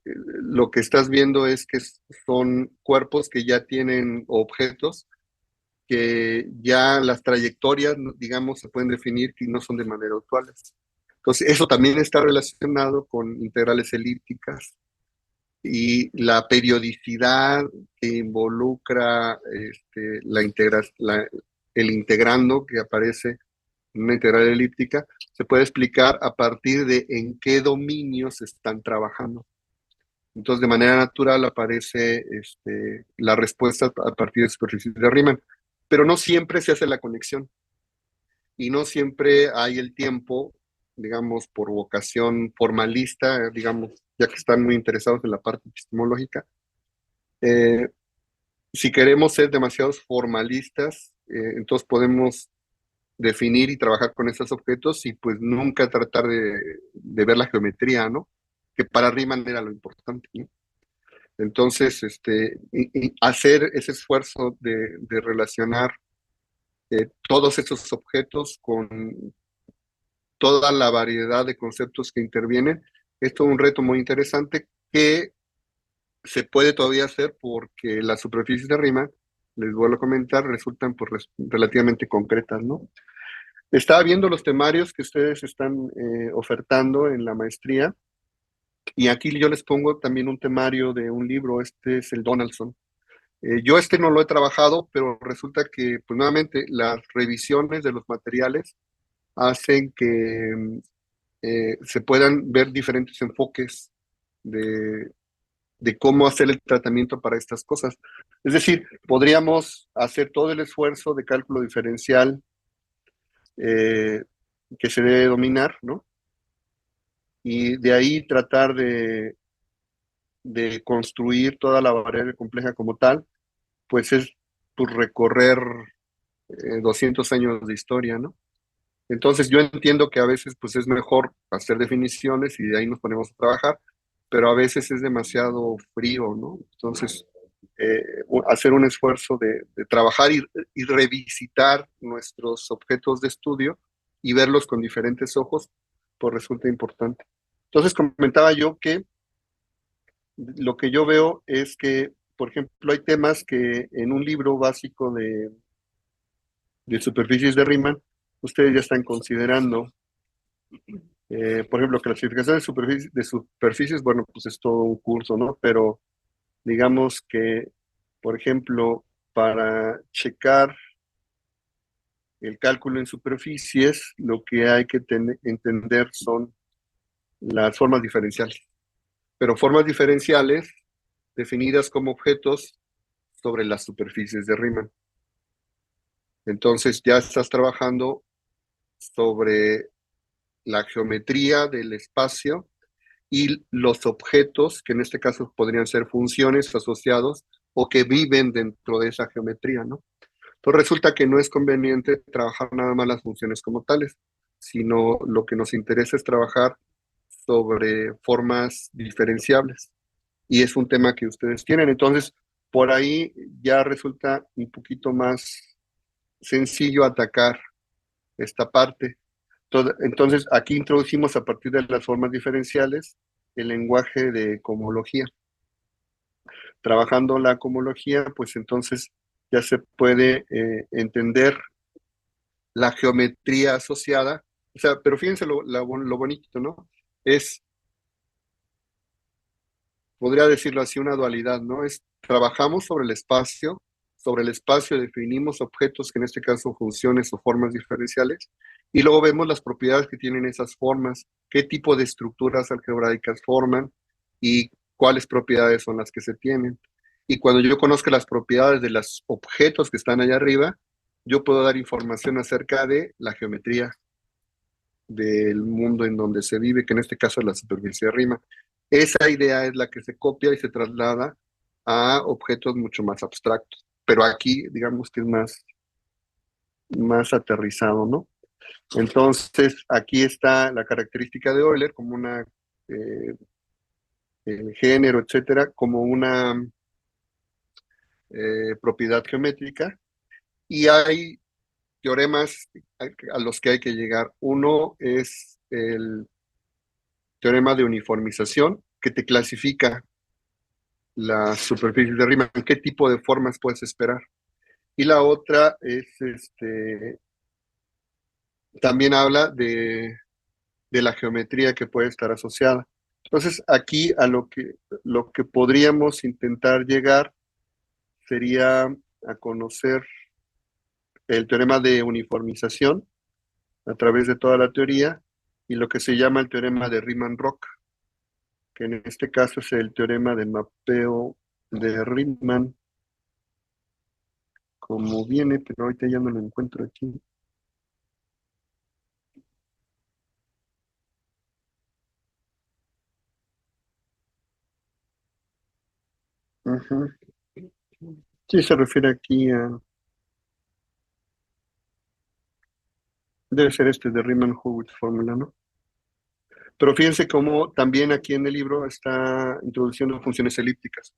lo que estás viendo es que son cuerpos que ya tienen objetos, que ya las trayectorias, digamos, se pueden definir que no son de manera actuales. Entonces, eso también está relacionado con integrales elípticas y la periodicidad que involucra el integrando que aparece en una integral elíptica, se puede explicar a partir de en qué dominios están trabajando. Entonces, de manera natural aparece la respuesta a partir de superficies de Riemann, pero no siempre se hace la conexión y no siempre hay el tiempo, digamos, por vocación formalista, digamos, ya que están muy interesados en la parte epistemológica. Si queremos ser demasiados formalistas, entonces podemos definir y trabajar con esos objetos y pues nunca tratar de ver la geometría, ¿no? que para Riemann era lo importante, ¿no? Entonces, y hacer ese esfuerzo de relacionar todos esos objetos con toda la variedad de conceptos que intervienen, es todo un reto muy interesante que se puede todavía hacer porque las superficies de Riemann, les vuelvo a comentar, resultan pues, relativamente concretas, ¿no? Estaba viendo los temarios que ustedes están ofertando en la maestría, y aquí yo les pongo también un temario de un libro, este es el Donaldson. Yo no lo he trabajado, pero resulta que, pues nuevamente, las revisiones de los materiales hacen que se puedan ver diferentes enfoques de, de cómo hacer el tratamiento para estas cosas. Es decir, podríamos hacer todo el esfuerzo de cálculo diferencial eh, que se debe dominar, ¿no? Y de ahí tratar de construir toda la variable compleja como tal, pues es pues, recorrer 200 años de historia, ¿no? Entonces yo entiendo que a veces pues es mejor hacer definiciones y de ahí nos ponemos a trabajar, pero a veces es demasiado frío, ¿no? Entonces hacer un esfuerzo de trabajar y revisitar nuestros objetos de estudio y verlos con diferentes ojos, pues resulta importante. Entonces comentaba yo que lo que yo veo es que, por ejemplo, hay temas que en un libro básico de superficies de Riemann, ustedes ya están considerando. Por ejemplo, clasificación de superficies, bueno, pues es todo un curso, ¿no? Pero digamos que, por ejemplo, para checar el cálculo en superficies, lo que hay que entender son las formas diferenciales. Pero formas diferenciales definidas como objetos sobre las superficies de Riemann. Entonces ya estás trabajando sobre la geometría del espacio y los objetos, que en este caso podrían ser funciones asociados o que viven dentro de esa geometría, ¿no? Entonces resulta que no es conveniente trabajar nada más las funciones como tales, sino lo que nos interesa es trabajar sobre formas diferenciables. Y es un tema que ustedes tienen. Entonces, por ahí ya resulta un poquito más sencillo atacar esta parte. Entonces, aquí introducimos a partir de las formas diferenciales el lenguaje de cohomología. Trabajando la cohomología, pues entonces ya se puede entender la geometría asociada. O sea, pero fíjense lo bonito, ¿no? Podría decirlo así, una dualidad, ¿no? Trabajamos sobre el espacio definimos objetos, que en este caso funciones o formas diferenciales, y luego vemos las propiedades que tienen esas formas, qué tipo de estructuras algebraicas forman y cuáles propiedades son las que se tienen. Y cuando yo conozca las propiedades de los objetos que están allá arriba, yo puedo dar información acerca de la geometría del mundo en donde se vive, que en este caso es la superficie de Riemann. Esa idea es la que se copia y se traslada a objetos mucho más abstractos, pero aquí digamos que es más aterrizado, ¿no? Entonces, aquí está la característica de Euler como el género, etcétera, como una propiedad geométrica, y hay teoremas a los que hay que llegar. Uno es el teorema de uniformización, que te clasifica las superficies de Riemann, qué tipo de formas puedes esperar. Y la otra es, también habla de la geometría que puede estar asociada. Entonces, aquí a lo que podríamos intentar llegar sería a conocer el teorema de uniformización a través de toda la teoría y lo que se llama el teorema de Riemann-Roch, que en este caso es el teorema de mapeo de Riemann, como viene, pero ahorita ya no lo encuentro aquí. Ujú. Sí, se refiere aquí debe ser este de Riemann-Hurwitz fórmula, ¿no? Pero fíjense cómo también aquí en el libro está introduciendo funciones elípticas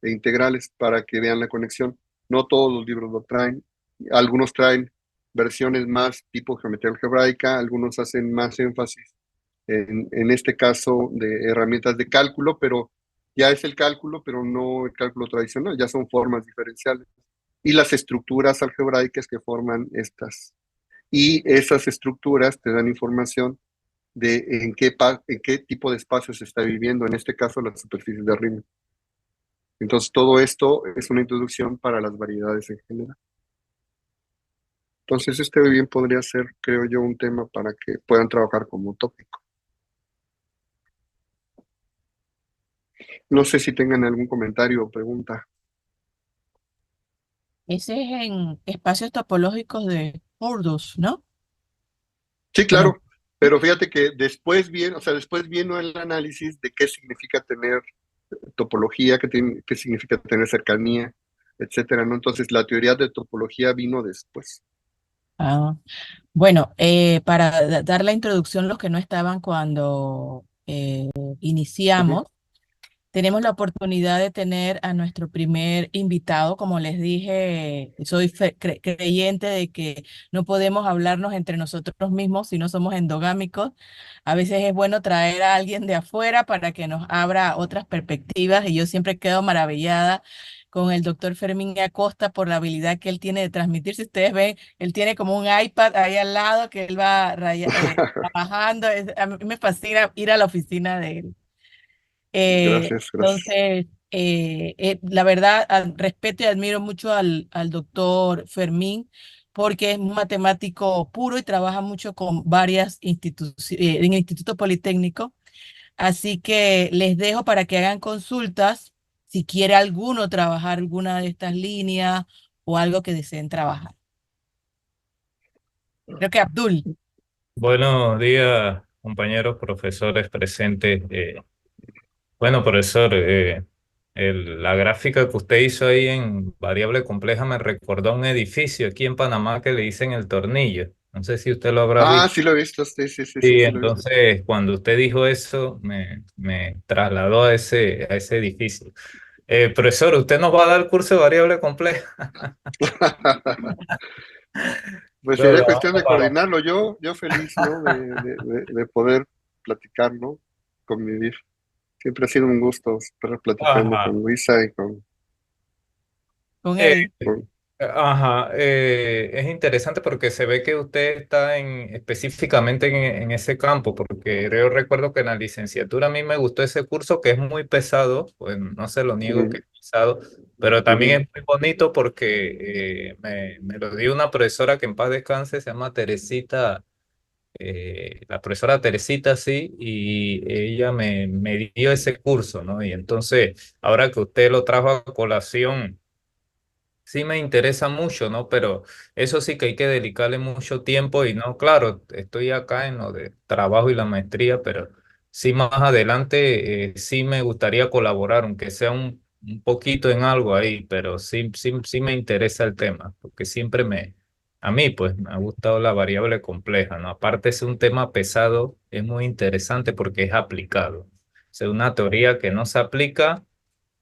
e integrales para que vean la conexión. No todos los libros lo traen, algunos traen versiones más tipo geometría algebraica, algunos hacen más énfasis en este caso de herramientas de cálculo, pero ya es el cálculo, pero no el cálculo tradicional, ya son formas diferenciales. Y las estructuras algebraicas que forman estas. Y esas estructuras te dan información de en qué tipo de espacio se está viviendo, en este caso la superficie de arriba. Entonces todo esto es una introducción para las variedades en general. Entonces este bien podría ser, creo yo, un tema para que puedan trabajar como tópico. No sé si tengan algún comentario o pregunta. Ese es en espacios topológicos de Purdus, ¿no? Sí, ¿O no? claro, pero fíjate que después viene, o sea, después viene el análisis de qué significa tener topología, qué significa tener cercanía, etcétera, ¿no? Entonces la teoría de topología vino después. Ah, bueno, para dar la introducción, los que no estaban cuando Ujú. iniciamos, tenemos la oportunidad de tener a nuestro primer invitado. Como les dije, soy creyente de que no podemos hablarnos entre nosotros mismos si no somos endogámicos. A veces es bueno traer a alguien de afuera para que nos abra otras perspectivas, y yo siempre quedo maravillada con el doctor Fermín Acosta por la habilidad que él tiene de transmitir. Si ustedes ven, él tiene como un iPad ahí al lado que él va trabajando. A mí me fascina ir a la oficina de él. Gracias, gracias. Entonces, la verdad, respeto y admiro mucho al doctor Fermín, porque es un matemático puro y trabaja mucho con varias instituciones, en el Instituto Politécnico. Así que les dejo para que hagan consultas si quiere alguno trabajar alguna de estas líneas o algo que deseen trabajar. Creo que Abdul. Buenos días, compañeros profesores presentes. Bueno, profesor, la gráfica que usted hizo ahí en variable compleja me recordó a un edificio aquí en Panamá que le dicen El Tornillo. No sé si usted lo habrá Ah, visto. sí lo he visto, sí, sí, sí, sí, Sí, sí lo he visto. entonces cuando usted dijo eso, me trasladó a ese edificio. Profesor, ¿usted nos va a dar el curso de variable compleja? Pues Lo sería cuestión grabamos de para... coordinarlo. Yo feliz, ¿no? De poder platicar, ¿no? Convivir. Siempre ha sido un gusto estar platicando Ajá. con Luisa y Con Eh, Eddie. con... Ajá, es interesante porque se ve que usted está específicamente en ese campo, porque yo recuerdo que en la licenciatura a mí me gustó ese curso que es muy pesado, pues no se lo niego que Ujú, es pesado, pero también ujú. es muy bonito porque me lo dio una profesora que en paz descanse, se llama Teresita, la profesora Teresita, sí, y ella me dio ese curso, ¿no? Y entonces, ahora que usted lo trajo a colación, sí me interesa mucho, ¿no? Pero eso sí que hay que dedicarle mucho tiempo y no, claro, estoy acá en lo de trabajo y la maestría, pero sí más adelante sí me gustaría colaborar, aunque sea un poquito en algo ahí, pero sí me interesa el tema, porque siempre a mí pues me ha gustado la variable compleja, ¿no? Aparte es un tema pesado, es muy interesante porque es aplicado. O sea, una teoría que no se aplica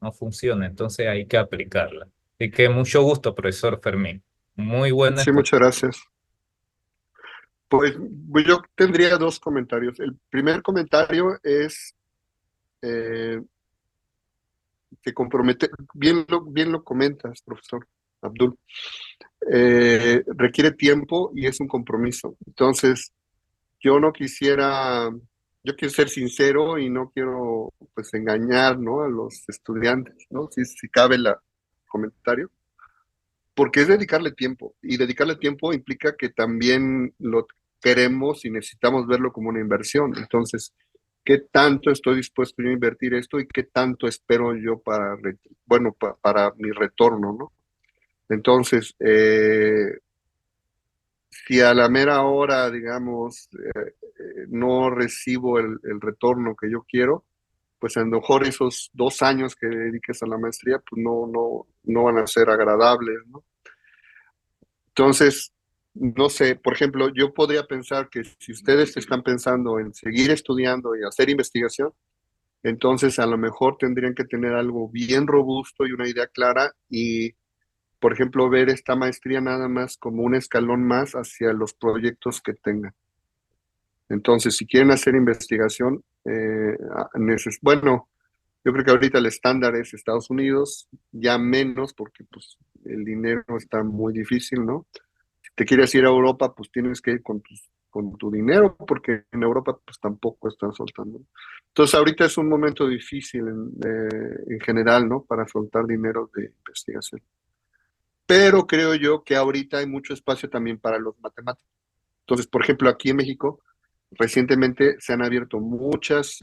no funciona, entonces hay que aplicarla. Así que mucho gusto, profesor Fermín. Muy buena Sí, exposición. muchas gracias. Pues yo tendría dos comentarios. El primer comentario es eh, que compromete, bien lo comentas, profesor Abdul, requiere tiempo y es un compromiso. Entonces, yo no quisiera, yo quiero ser sincero y no quiero pues engañar, ¿no? A los estudiantes, ¿no? Si cabe el comentario, porque es dedicarle tiempo y dedicarle tiempo implica que también lo queremos y necesitamos verlo como una inversión. Entonces, ¿qué tanto estoy dispuesto yo a invertir esto y qué tanto espero yo para, bueno, para mi retorno, ¿no? Entonces, si a la mera hora, digamos, no recibo el retorno que yo quiero, pues a lo mejor esos 2 años que dediques a la maestría, pues no van a ser agradables, ¿no? Entonces, no sé, por ejemplo, yo podría pensar que si ustedes están pensando en seguir estudiando y hacer investigación, entonces a lo mejor tendrían que tener algo bien robusto y una idea clara y, por ejemplo, ver esta maestría nada más como un escalón más hacia los proyectos que tengan. Entonces, si quieren hacer investigación, bueno, yo creo que ahorita el estándar es Estados Unidos, ya menos porque pues el dinero está muy difícil, ¿no? Si te quieres ir a Europa, pues tienes que ir con tu dinero, porque en Europa pues tampoco están soltando. Entonces ahorita es un momento difícil en general, ¿no? Para soltar dinero de investigación. Pero creo yo que ahorita hay mucho espacio también para los matemáticos. Entonces, por ejemplo, aquí en México, recientemente se han abierto muchas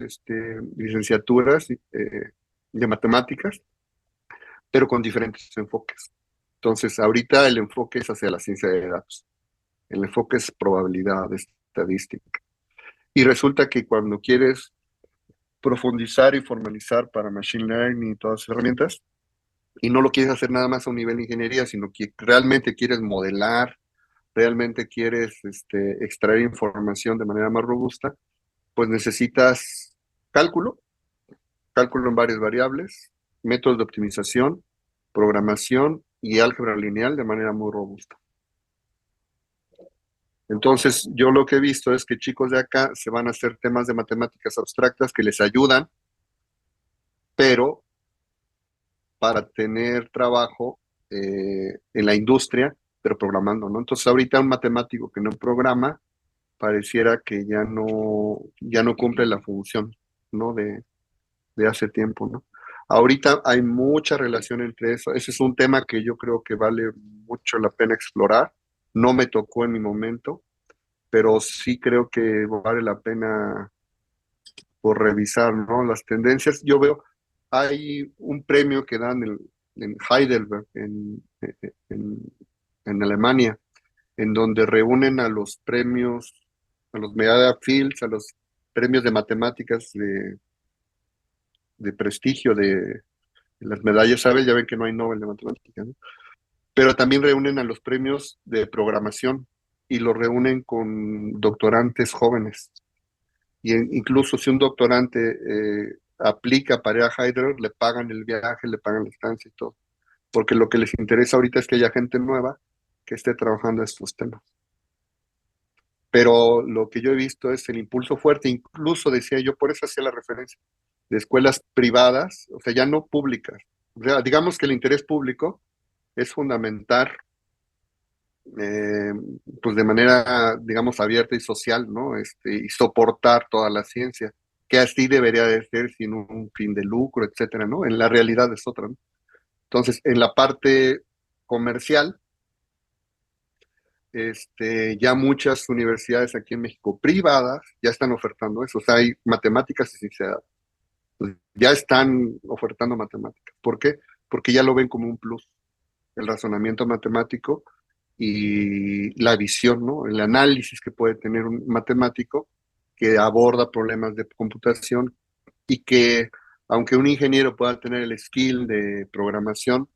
licenciaturas de matemáticas, pero con diferentes enfoques. Entonces, ahorita el enfoque es hacia la ciencia de datos. El enfoque es probabilidad, estadística. Y resulta que cuando quieres profundizar y formalizar para Machine Learning y todas esas herramientas, y no lo quieres hacer nada más a un nivel de ingeniería, sino que realmente quieres modelar, realmente quieres extraer información de manera más robusta, pues necesitas cálculo, cálculo en varias variables, métodos de optimización, programación y álgebra lineal de manera muy robusta. Entonces, yo lo que he visto es que chicos de acá se van a hacer temas de matemáticas abstractas que les ayudan, pero para tener trabajo en la industria, pero programando, ¿no? Entonces, ahorita un matemático que no programa pareciera que ya no cumple la función, ¿no? De hace tiempo, ¿no? Ahorita hay mucha relación entre eso. Ese es un tema que yo creo que vale mucho la pena explorar. No me tocó en mi momento, pero sí creo que vale la pena por revisar, ¿no? Las tendencias. Yo veo, hay un premio que dan en Heidelberg, en, en Alemania, en donde reúnen a los premios, a los Medalla Fields, a los premios de matemáticas de prestigio de las medallas, ¿sabes? Ya ven que no hay Nobel de matemáticas, ¿no? Pero también reúnen a los premios de programación y los reúnen con doctorantes jóvenes. Y incluso si un doctorante aplica para ir a Heidelberg, le pagan el viaje, le pagan la estancia y todo. Porque lo que les interesa ahorita es que haya gente nueva que esté trabajando estos temas. Pero lo que yo he visto es el impulso fuerte, incluso decía yo, por eso hacía la referencia, de escuelas privadas, o sea, ya no públicas. O sea, digamos que el interés público es fundamentar, eh, pues de manera, digamos, abierta y social, ¿no? Y soportar toda la ciencia, que así debería de ser sin un fin de lucro, etcétera, ¿no? En la realidad es otra, ¿no? Entonces, en la parte comercial, ya muchas universidades aquí en México privadas ya están ofertando eso, o sea, hay matemáticas y ciencia, pues, ya están ofertando matemáticas. ¿Por qué? Porque ya lo ven como un plus, el razonamiento matemático y la visión, ¿no? El análisis que puede tener un matemático que aborda problemas de computación y que, aunque un ingeniero pueda tener el skill de programación,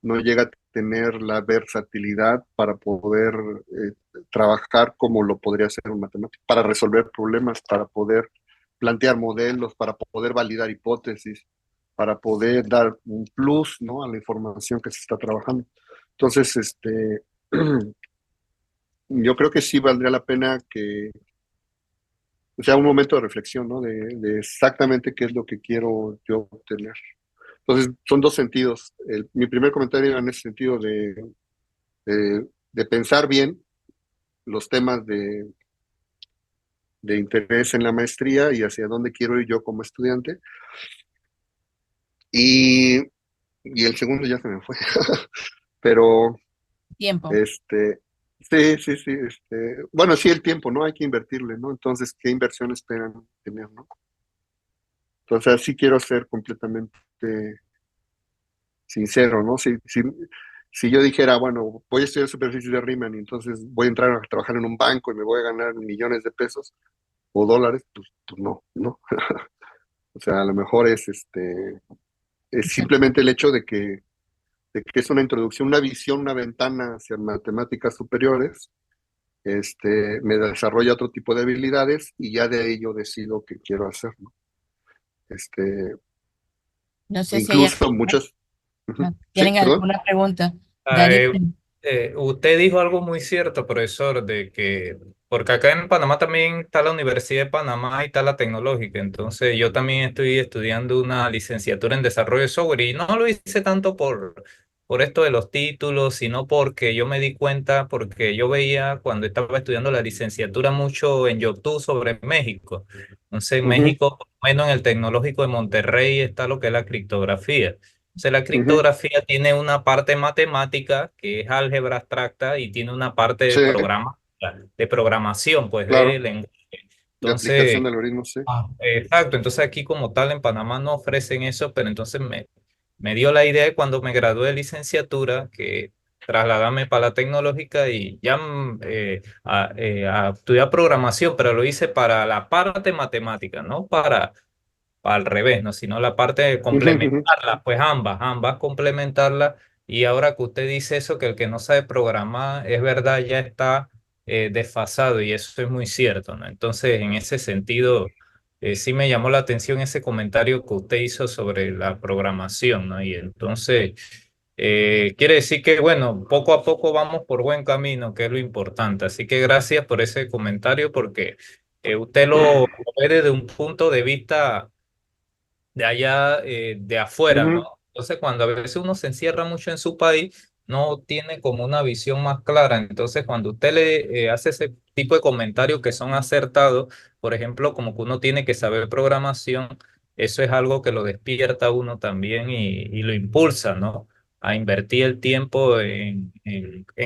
no llega a tener la versatilidad para poder trabajar como lo podría hacer un matemático, para resolver problemas, para poder plantear modelos, para poder validar hipótesis, para poder dar un plus, ¿no? A la información que se está trabajando. Entonces, yo creo que sí valdría la pena que sea un momento de reflexión, ¿no? De exactamente qué es lo que quiero yo obtener. Entonces, son dos sentidos. Mi primer comentario era en ese sentido de pensar bien los temas de interés en la maestría y hacia dónde quiero ir yo como estudiante. Y, y el segundo ya se me fue. Pero, Tiempo. sí, sí, sí. Bueno, sí, el tiempo, ¿no? Hay que invertirle, ¿no? Entonces, ¿qué inversión esperan tener, no? Entonces, sí quiero ser completamente sincero, ¿no? Si yo dijera, bueno, voy a estudiar superficie de Riemann y entonces voy a entrar a trabajar en un banco y me voy a ganar millones de pesos o dólares, pues no, ¿no? O sea, a lo mejor es simplemente el hecho de que es una introducción, una visión, una ventana hacia matemáticas superiores me desarrolla otro tipo de habilidades y ya de ahí yo decido qué quiero hacer, ¿no? No sé si hay Incluso muchos... Sí, tienen perdón. alguna pregunta. Ah, Darío. usted dijo algo muy cierto, profesor, de que, porque acá en Panamá también está la Universidad de Panamá y está la tecnológica, entonces yo también estoy estudiando una licenciatura en desarrollo de software y no lo hice tanto por esto de los títulos, sino porque yo me di cuenta, porque yo veía cuando estaba estudiando la licenciatura mucho en YouTube sobre México. Entonces en Ujú, México, bueno, en el Tecnológico de Monterrey está lo que es la criptografía. Sea, la ujú. criptografía tiene una parte matemática, que es álgebra abstracta, y tiene una parte Sí, de programación, pues de claro, lenguaje. de aplicación Entonces, de algoritmos, sí. exacto, entonces aquí como tal en Panamá no ofrecen eso, pero entonces me dio la idea de cuando me gradué de licenciatura que trasladarme para la tecnológica y ya a estudiar programación, pero lo hice para la parte matemática, no para al revés, ¿no? Sino la parte de Ujú, ujú, complementarla, pues ambas complementarla. Y ahora que usted dice eso, que el que no sabe programar, es verdad, ya está desfasado y eso es muy cierto, ¿no? Entonces, en ese sentido, sí me llamó la atención ese comentario que usted hizo sobre la programación, ¿no? Y entonces, quiere decir que, bueno, poco a poco vamos por buen camino, que es lo importante. Así que gracias por ese comentario porque usted lo ve desde un punto de vista de allá, de afuera, ujú, ¿no? Entonces, cuando a veces uno se encierra mucho en su país, no tiene como una visión más clara. Entonces, cuando usted le hace ese tipo de comentarios que son acertados, por ejemplo, como que uno tiene que saber programación, eso es algo que lo despierta a uno también y lo impulsa, ¿no? A invertir el tiempo en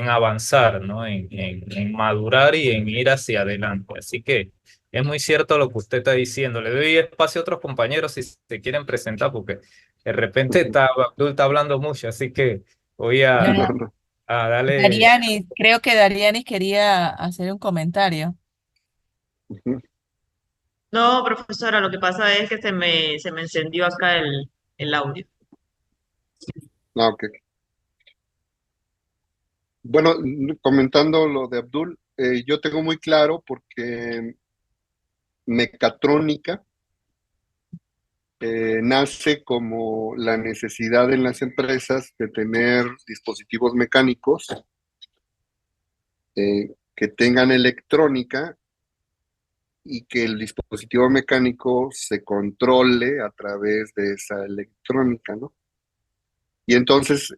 avanzar, ¿no? En madurar y en ir hacia adelante. Así que es muy cierto lo que usted está diciendo. Le doy espacio a otros compañeros si se quieren presentar, porque de repente ujú. Abdul está hablando mucho, así que voy No, No, no. no. a darle. Darianis, creo que Darianis quería hacer un comentario. Ujú. No, profesora, lo que pasa es que se me encendió acá el audio. Ah, ok. Bueno, comentando lo de Abdul, yo tengo muy claro porque mecatrónica nace como la necesidad en las empresas de tener dispositivos mecánicos que tengan electrónica y que el dispositivo mecánico se controle a través de esa electrónica, ¿no? Y entonces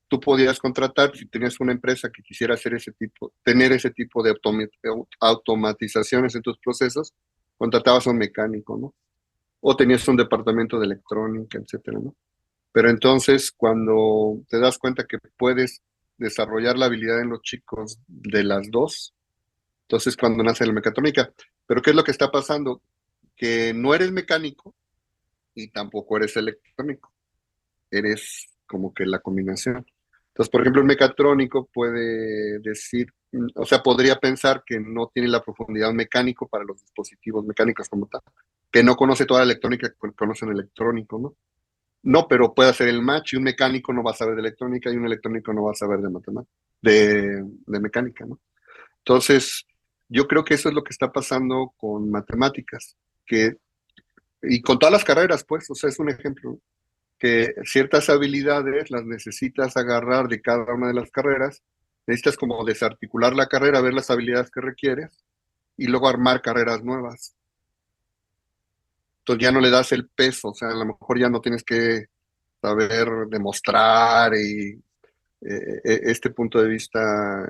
tú podías contratar, si tenías una empresa que quisiera hacer tener ese tipo de automatizaciones en tus procesos, contratabas a un mecánico, ¿no? O tenías un departamento de electrónica, etcétera, ¿no? Pero entonces, cuando te das cuenta que puedes desarrollar la habilidad en los chicos de las dos, entonces cuando nace la mecatrónica. Pero ¿qué es lo que está pasando? Que no eres mecánico y tampoco eres electrónico, eres como que la combinación. Entonces, por ejemplo, un mecatrónico puede decir, o sea, podría pensar que no tiene la profundidad mecánico para los dispositivos mecánicos como tal, que no conoce toda la electrónica que conoce un electrónico, ¿no? No, pero puede hacer el match y un mecánico no va a saber de electrónica y un electrónico no va a saber de matemática, de mecánica, ¿no? Entonces, yo creo que eso es lo que está pasando con matemáticas, que, y con todas las carreras, pues, o sea, es un ejemplo, que ciertas habilidades las necesitas agarrar de cada una de las carreras, necesitas como desarticular la carrera, ver las habilidades que requieres y luego armar carreras nuevas. Entonces ya no le das el peso, o sea, a lo mejor ya no tienes que saber demostrar y este punto de vista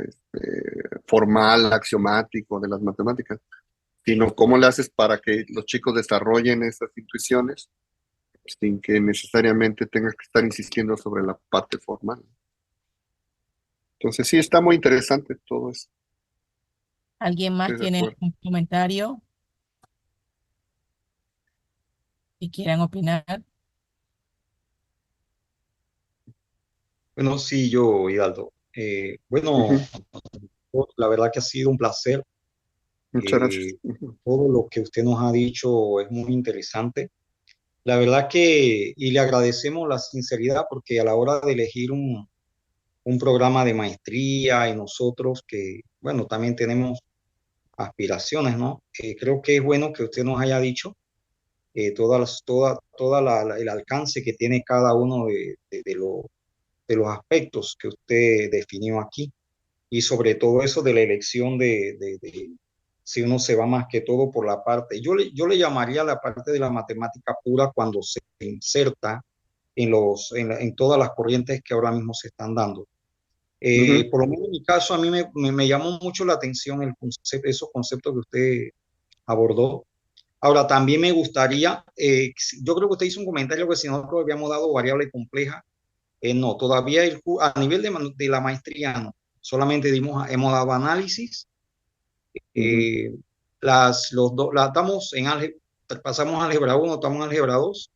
formal, axiomático de las matemáticas, sino cómo le haces para que los chicos desarrollen esas intuiciones sin que necesariamente tengas que estar insistiendo sobre la parte formal. Entonces sí, está muy interesante todo eso, ¿Alguien más estoy de tiene acuerdo. algún comentario y quieran opinar? Bueno, sí, yo, Hidalgo. Bueno, Ujú. la verdad que ha sido un placer. Muchas gracias. Eh, Todo lo que usted nos ha dicho es muy interesante. La verdad que, y le agradecemos la sinceridad porque a la hora de elegir un programa de maestría y nosotros que bueno, también tenemos aspiraciones, ¿no? Creo que es bueno que usted nos haya dicho el alcance que tiene cada uno de los aspectos que usted definió aquí y sobre todo eso de la elección de si uno se va más que todo por la parte, yo le llamaría la parte de la matemática pura cuando se inserta en todas las corrientes que ahora mismo se están dando. Ujú. Por lo menos en mi caso, a mí me llamó mucho la atención esos conceptos que usted abordó. Ahora, también me gustaría, yo creo que usted hizo un comentario que si nosotros habíamos dado variable compleja, no, todavía a nivel de la maestría no, solamente hemos dado análisis, Ujú. eh, estamos en álgebra, pasamos a álgebra 1, estamos en álgebra 2,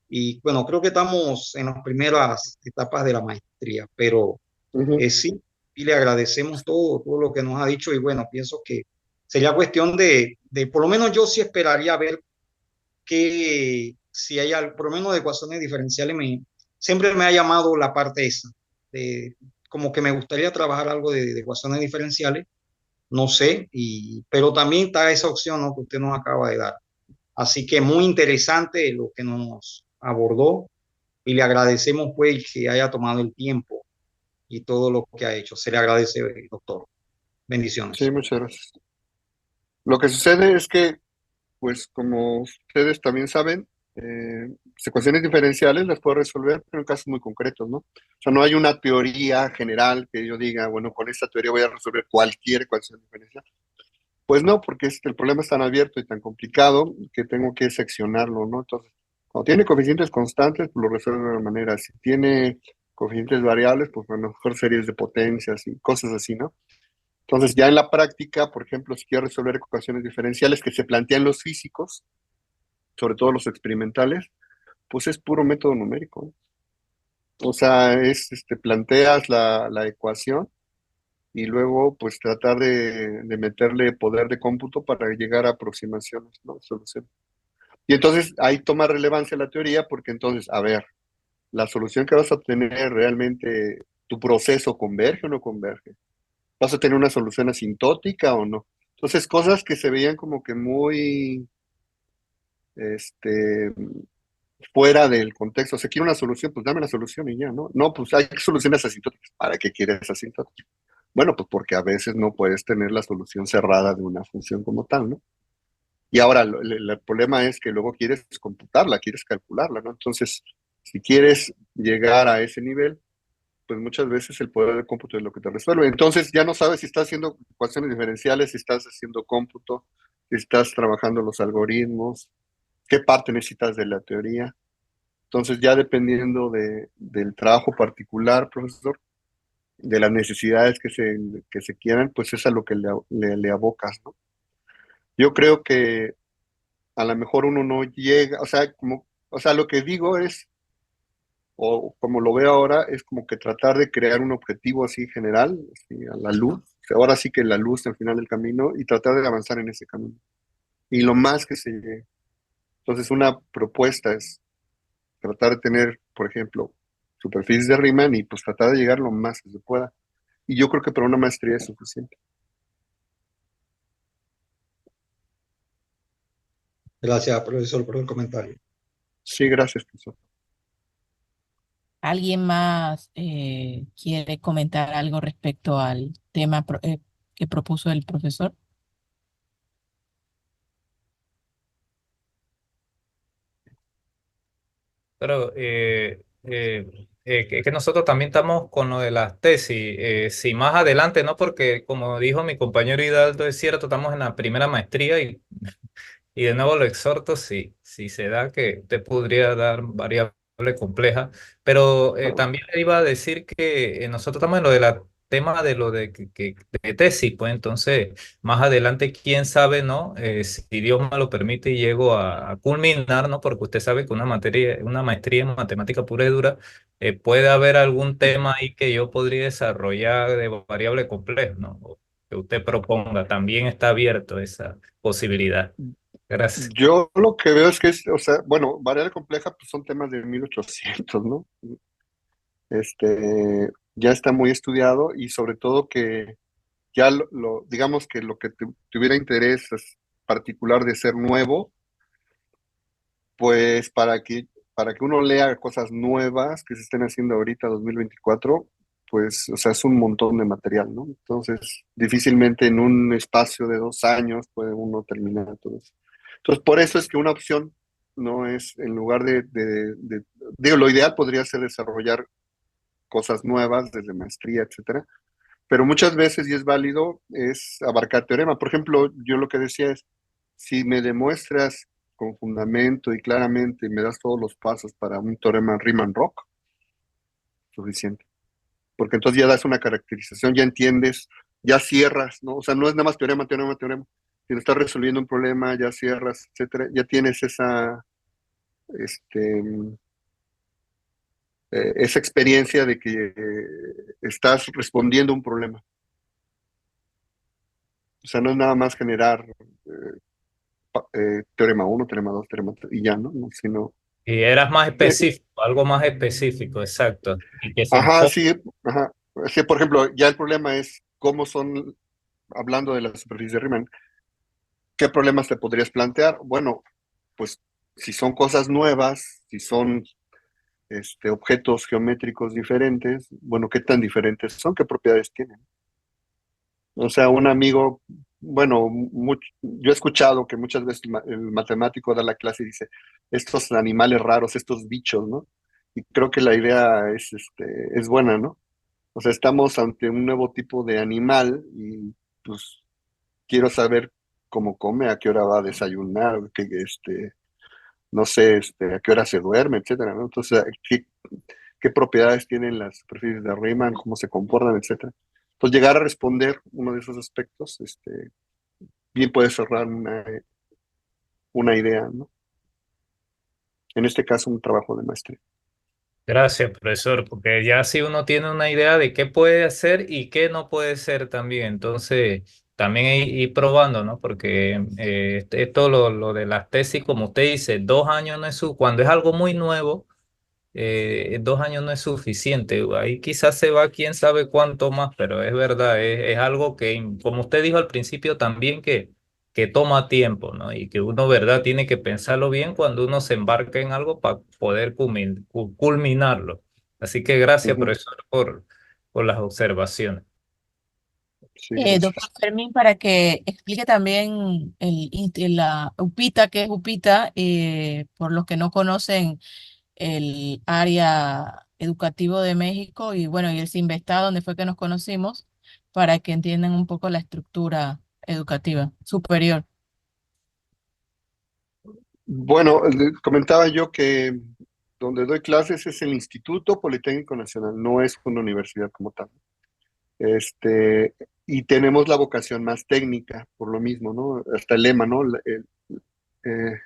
y bueno, creo que estamos en las primeras etapas de la maestría, pero Ujú. sí, y le agradecemos todo lo que nos ha dicho y bueno, pienso que sería cuestión por lo menos yo sí esperaría ver que si hay por lo menos de ecuaciones diferenciales, siempre me ha llamado la parte esa, como que me gustaría trabajar algo de ecuaciones diferenciales, no sé, pero también está esa opción, ¿no?, que usted nos acaba de dar. Así que muy interesante lo que nos abordó y le agradecemos pues que haya tomado el tiempo y todo lo que ha hecho. Se le agradece, doctor. Sí, Bendiciones. muchas gracias. Lo que sucede es que, pues como ustedes también saben, ecuaciones diferenciales las puedo resolver, pero en casos muy concretos, ¿no? O sea, no hay una teoría general que yo diga, bueno, con esta teoría voy a resolver cualquier ecuación diferencial. Pues no, porque el problema es tan abierto y tan complicado que tengo que seccionarlo, ¿no? Entonces, cuando tiene coeficientes constantes, pues lo resuelvo de una manera. Si tiene coeficientes variables, pues a lo mejor series de potencias y cosas así, ¿no? Entonces, ya en la práctica, por ejemplo, si quiero resolver ecuaciones diferenciales que se plantean los físicos, sobre todo los experimentales, pues es puro método numérico, ¿no? O sea, planteas la ecuación y luego pues tratar de meterle poder de cómputo para llegar a aproximaciones, ¿no? Solución. Y entonces ahí toma relevancia la teoría porque entonces, a ver, la solución que vas a obtener realmente, tu proceso converge o no converge. ¿Vas a tener una solución asintótica o no? Entonces, cosas que se veían como que muy este, fuera del contexto. O sea, quiero una solución, pues dame la solución y ya, ¿no? No, pues hay soluciones asintóticas. ¿Para qué quieres asintóticas? Bueno, pues porque a veces no puedes tener la solución cerrada de una función como tal, ¿no? Y ahora el problema es que luego quieres computarla, quieres calcularla, ¿no? Entonces, si quieres llegar a ese nivel, pues muchas veces el poder de cómputo es lo que te resuelve. Entonces ya no sabes si estás haciendo ecuaciones diferenciales, si estás haciendo cómputo, si estás trabajando los algoritmos, qué parte necesitas de la teoría. Entonces ya dependiendo del trabajo particular, profesor, de las necesidades que se quieran, pues es a lo que le abocas, ¿no? Yo creo que a lo mejor uno no llega, o sea, lo que digo es, o como lo veo ahora, es como que tratar de crear un objetivo así general, así a la luz, o sea, ahora sí que la luz al final del camino y tratar de avanzar en ese camino. Y lo más que se llegue. Entonces, una propuesta es tratar de tener, por ejemplo, superficies de Riemann y pues tratar de llegar lo más que se pueda. Y yo creo que para una maestría es suficiente. Gracias, profesor, por el comentario. Sí, gracias, profesor. ¿Alguien más quiere comentar algo respecto al tema que propuso el profesor? Pero que nosotros también estamos con lo de las tesis. Si más adelante, ¿no? Porque como dijo mi compañero Hidalgo, es cierto, estamos en la primera maestría y de nuevo lo exhorto, si se da que te podría dar variable compleja, pero también le iba a decir que nosotros estamos en lo de la tema de lo de tesis, pues entonces más adelante, quién sabe, ¿no? Si Dios me lo permite y llego a culminar, ¿no? Porque usted sabe que una maestría en matemática pura y dura, puede haber algún tema ahí que yo podría desarrollar de variable compleja, ¿no? O que usted proponga, también está abierto esa posibilidad. Gracias. Yo lo que veo es que o sea, bueno, variable compleja pues son temas de 1800, ¿no? Ya está muy estudiado y sobre todo que ya digamos que lo que tuviera interés particular de ser nuevo, pues para que uno lea cosas nuevas que se estén haciendo ahorita 2024, pues, o sea, es un montón de material, ¿no? Entonces, difícilmente en un espacio de 2 años puede uno terminar todo eso. Entonces, por eso es que una opción no es, en lugar digo, lo ideal podría ser desarrollar cosas nuevas desde maestría, etcétera, pero muchas veces, y es válido, es abarcar teorema. Por ejemplo, yo lo que decía es, si me demuestras con fundamento y claramente y me das todos los pasos para un teorema Riemann-Roch, suficiente. Porque entonces ya das una caracterización, ya entiendes, ya cierras, ¿no? O sea, no es nada más teorema, teorema, teorema. Si estás resolviendo un problema, ya cierras, etcétera, ya tienes este, esa experiencia de que estás respondiendo a un problema. O sea, no es nada más generar teorema 1, teorema 2, teorema 3, y ya, ¿no? Sino... Y eras más eh, específico, algo más específico, exacto. Y que se ajá, enfoque. sí, ajá. Sí, por ejemplo, ya el problema es cómo son, hablando de la superficie de Riemann, ¿qué problemas te podrías plantear? Bueno, pues si son cosas nuevas, si son objetos geométricos diferentes, bueno, ¿qué tan diferentes son? ¿Qué propiedades tienen? O sea, un amigo, bueno, yo he escuchado que muchas veces el matemático da la clase y dice, estos animales raros, estos bichos, ¿no? Y creo que la idea es buena, ¿no? O sea, estamos ante un nuevo tipo de animal y pues quiero saber cómo come, a qué hora va a desayunar, no sé, a qué hora se duerme, etcétera, ¿no? Entonces, qué propiedades tienen las superficies de Riemann, cómo se comportan, etcétera. Entonces, llegar a responder uno de esos aspectos, bien puede cerrar una idea, ¿no? En este caso, un trabajo de maestría. Gracias, profesor, porque ya así uno tiene una idea de qué puede hacer y qué no puede ser también. Entonces, también ir probando, ¿no? Porque esto, lo de las tesis, como usted dice, 2 años no es cuando es algo muy nuevo, 2 años no es suficiente. Ahí quizás se va quién sabe cuánto más, pero es verdad, es algo que, como usted dijo al principio también, que toma tiempo, ¿no? Y que uno, ¿verdad? Tiene que pensarlo bien cuando uno se embarca en algo para poder culminarlo. Así que gracias, Ujú. profesor, por las observaciones. Sí, Doctor gracias. Fermín, para que explique también la UPITA, que es UPITA, por los que no conocen el área educativo de México y bueno, y el Sinvestá, donde fue que nos conocimos, para que entiendan un poco la estructura educativa superior. Bueno, comentaba yo que donde doy clases es el Instituto Politécnico Nacional, no es una universidad como tal. Y tenemos la vocación más técnica, por lo mismo, ¿no? Hasta el lema, ¿no? Eh,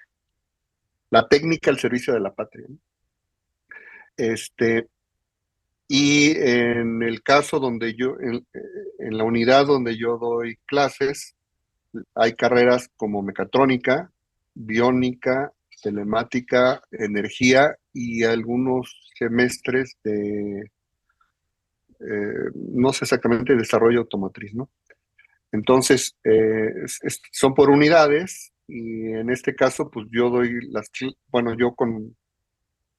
la técnica al servicio de la patria, ¿no? Y en el caso en la unidad donde yo doy clases, hay carreras como mecatrónica, biónica, telemática, energía y algunos semestres no sé exactamente, desarrollo automotriz, ¿no? Entonces, son por unidades y en este caso, pues yo doy bueno,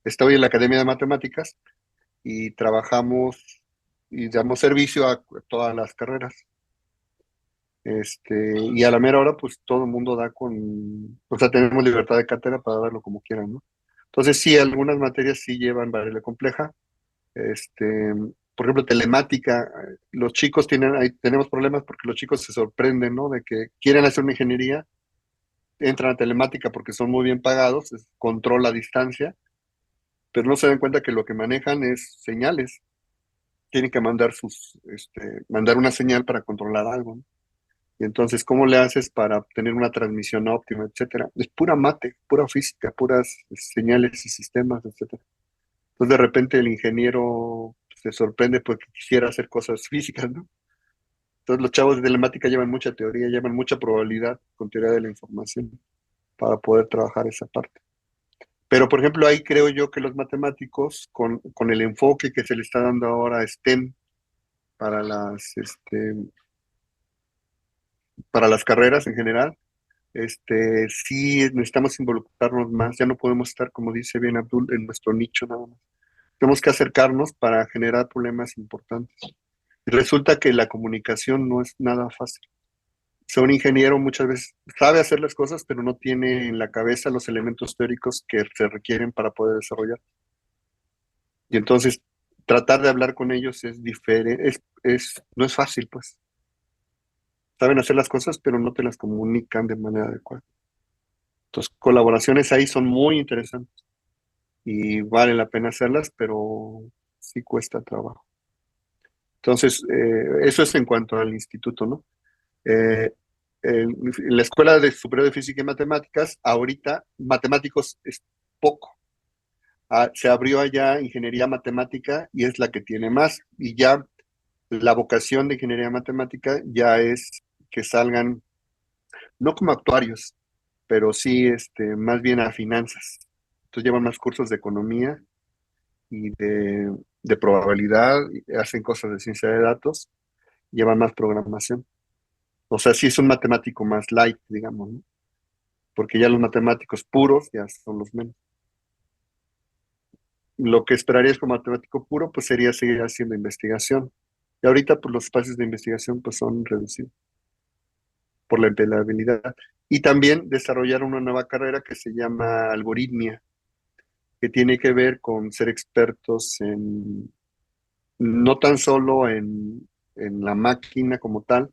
estoy en la Academia de Matemáticas y trabajamos y damos servicio a todas las carreras. Y a la mera hora, pues todo el mundo o sea, tenemos libertad de cátedra para darlo como quieran, ¿no? Entonces, sí, algunas materias sí llevan variable compleja. Por ejemplo, telemática, los chicos ahí tenemos problemas porque los chicos se sorprenden, ¿no? De que quieren hacer una ingeniería, entran a telemática porque son muy bien pagados, es control a distancia, pero no se dan cuenta que lo que manejan es señales. Tienen que mandar una señal para controlar algo, ¿no? Y entonces, ¿cómo le haces para obtener una transmisión óptima, etcétera? Es pura mate, pura física, puras señales y sistemas, etcétera. Entonces, de repente el ingeniero se sorprende porque quisiera hacer cosas físicas, ¿no? Entonces, los chavos de telemática llevan mucha teoría, llevan mucha probabilidad con teoría de la información para poder trabajar esa parte. Pero, por ejemplo, ahí creo yo que los matemáticos, con el enfoque que se le está dando ahora a STEM para para las carreras en general. Sí necesitamos involucrarnos más, ya no podemos estar, como dice bien Abdul, en nuestro nicho nada más. Tenemos que acercarnos para generar problemas importantes. Y resulta que la comunicación no es nada fácil. O sea, un ingeniero muchas veces sabe hacer las cosas, pero no tiene en la cabeza los elementos teóricos que se requieren para poder desarrollar. Y entonces tratar de hablar con ellos es diferente, no es fácil, pues. Saben hacer las cosas, pero no te las comunican de manera adecuada. Entonces, colaboraciones ahí son muy interesantes y vale la pena hacerlas, pero sí cuesta trabajo. Entonces, eso es en cuanto al instituto, ¿no? Eh, la Escuela de Superior de Física y Matemáticas, ahorita, matemáticos es poco. Se abrió allá ingeniería matemática y es la que tiene más. Y ya la vocación de ingeniería matemática ya es que salgan, no como actuarios, pero sí más bien a finanzas. Entonces llevan más cursos de economía y de probabilidad, hacen cosas de ciencia de datos, llevan más programación. O sea, sí es un matemático más light, digamos, ¿no? Porque ya los matemáticos puros ya son los menos. Lo que esperarías como matemático puro, pues sería seguir haciendo investigación. Y ahorita, pues los espacios de investigación pues son reducidos por la empleabilidad. Y también desarrollar una nueva carrera que se llama algoritmia, que tiene que ver con ser expertos en, no tan solo en la máquina como tal,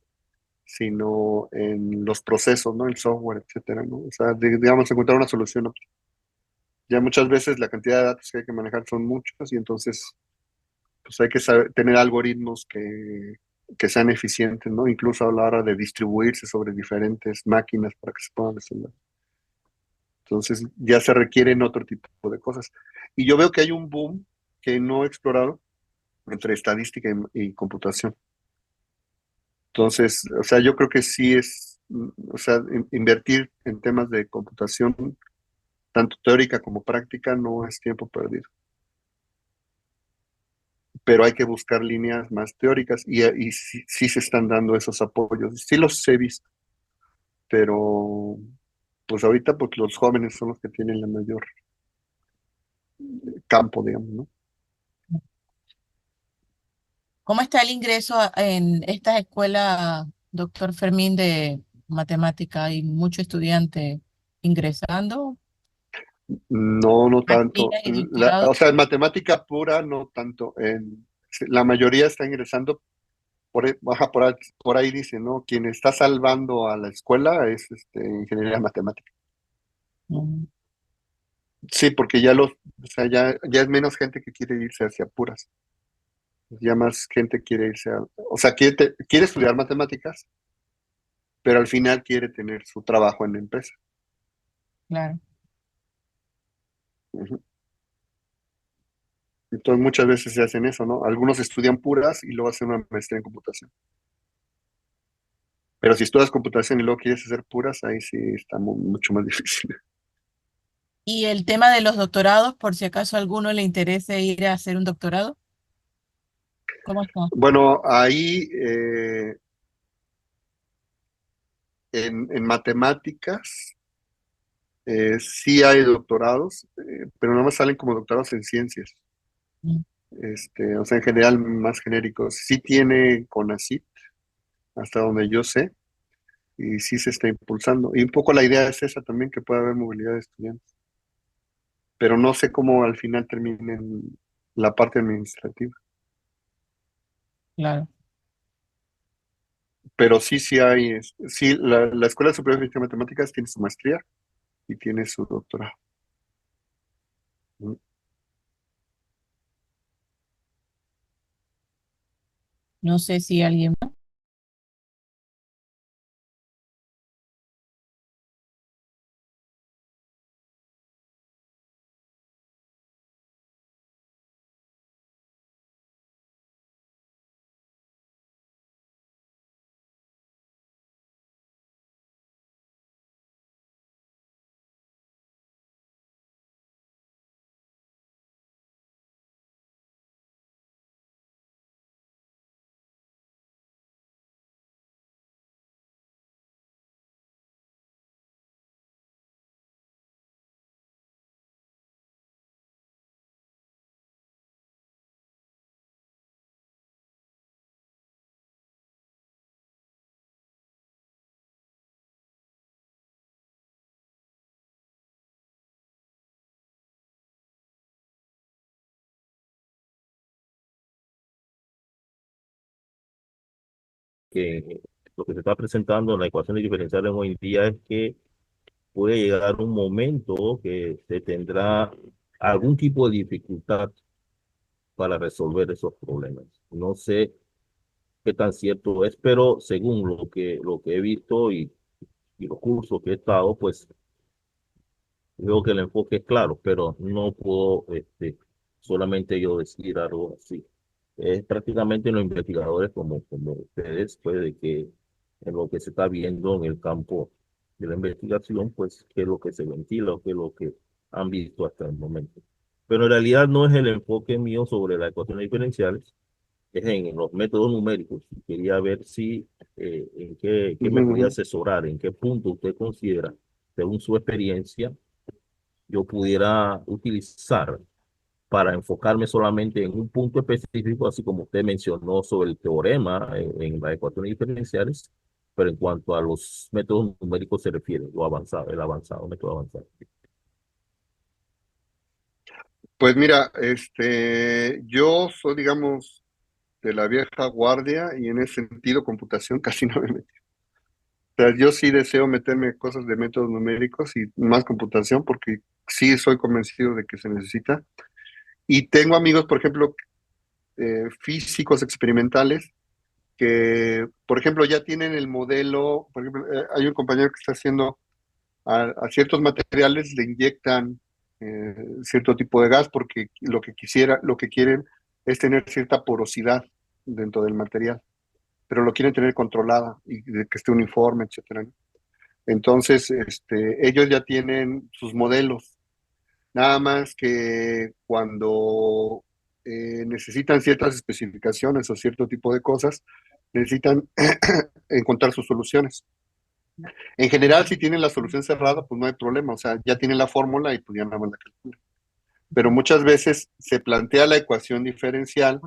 sino en los procesos, ¿no? El software, etcétera, ¿no? O sea, digamos, encontrar una solución óptima. Ya muchas veces la cantidad de datos que hay que manejar son muchos y entonces pues hay que tener algoritmos que sean eficientes, ¿no? Incluso a la hora de distribuirse sobre diferentes máquinas para que se puedan resolver. Entonces ya se requieren otro tipo de cosas. Y yo veo que hay un boom que no he explorado entre estadística y computación. Entonces, o sea, yo creo que sí es, o sea, invertir en temas de computación, tanto teórica como práctica, no es tiempo perdido. Pero hay que buscar líneas más teóricas y sí, sí se están dando esos apoyos. Sí los he visto, pero pues ahorita pues los jóvenes son los que tienen la mayor campo, digamos, ¿no? ¿Cómo está el ingreso en estas escuelas, doctor Fermín, de matemática? ¿Hay muchos estudiantes ingresando? No, no tanto. ¿Maestrías y doctorados? O sea, en matemática pura, no tanto. La mayoría está ingresando baja por ahí dice, ¿no? Quien está salvando a la escuela es ingeniería matemática. Mm, Sí, porque o sea, ya es menos gente que quiere irse hacia puras. Ya más gente quiere irse o sea, quiere estudiar matemáticas, pero al final quiere tener su trabajo en la empresa. claro. Ujú. Entonces muchas veces se hacen eso, ¿no? Algunos estudian puras y luego hacen una maestría en computación. Pero si estudias computación y luego quieres hacer puras, ahí sí está mucho más difícil. ¿Y el tema de los doctorados, por si acaso a alguno le interese ir a hacer un doctorado? ¿Cómo está? Bueno, ahí en matemáticas sí hay doctorados, pero no más salen como doctorados en ciencias. Mm, O sea, en general más genéricos. Sí tiene CONACYT, hasta donde yo sé, y sí se está impulsando. Y un poco la idea es esa también, que pueda haber movilidad de estudiantes. Pero no sé cómo al final termine en la parte administrativa. claro. Pero sí, sí hay, sí, la Escuela Superior de Física y Matemáticas tiene su maestría y tiene su doctorado. ¿No? No sé si alguien más. que lo que se está presentando en las ecuaciones diferenciales hoy en día es que puede llegar un momento que se tendrá algún tipo de dificultad para resolver esos problemas. No sé qué tan cierto es, pero según lo que he visto y los cursos que he estado, pues veo que el enfoque es claro, pero no puedo solamente yo decir algo así. Es prácticamente los investigadores como ustedes, pues, de que en lo que se está viendo en el campo de la investigación, pues, qué es lo que se ventila o qué es lo que han visto hasta el momento. Pero en realidad no es el enfoque mío sobre las ecuaciones diferenciales, es en los métodos numéricos. Quería ver si, en qué me podía asesorar, en qué punto usted considera, según su experiencia, yo pudiera utilizar para enfocarme solamente en un punto específico, así como usted mencionó sobre el teorema en las ecuaciones diferenciales, pero en cuanto a los métodos numéricos se refiere, lo avanzado, el avanzado, método avanzado. Pues mira, yo soy, digamos, de la vieja guardia y en ese sentido computación casi no me metí. O sea, yo sí deseo meterme cosas de métodos numéricos y más computación porque sí soy convencido de que se necesita. Y tengo amigos, por ejemplo, físicos experimentales que, por ejemplo, ya tienen el modelo. Por ejemplo, hay un compañero que está haciendo a ciertos materiales, le inyectan cierto tipo de gas porque lo que quieren es tener cierta porosidad dentro del material, pero lo quieren tener controlada y de que esté uniforme, etcétera, ¿no? Entonces, ellos ya tienen sus modelos, nada más que cuando necesitan ciertas especificaciones o cierto tipo de cosas, necesitan encontrar sus soluciones. En general, si tienen la solución cerrada, pues no hay problema, o sea, ya tienen la fórmula y pues ya nada más la calculan. Pero muchas veces se plantea la ecuación diferencial,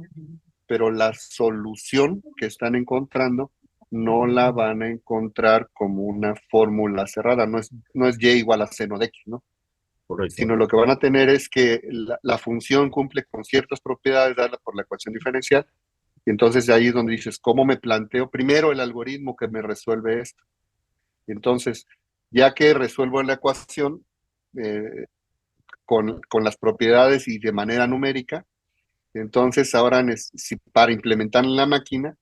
pero la solución que están encontrando no la van a encontrar como una fórmula cerrada, no es y igual a seno de x, ¿no? Correcto. Sino lo que van a tener es que la función cumple con ciertas propiedades dadas por la ecuación diferencial, y entonces de ahí es donde dices, ¿cómo me planteo primero el algoritmo que me resuelve esto? Y entonces, ya que resuelvo la ecuación eh, con las propiedades y de manera numérica, entonces ahora para implementar en la máquina,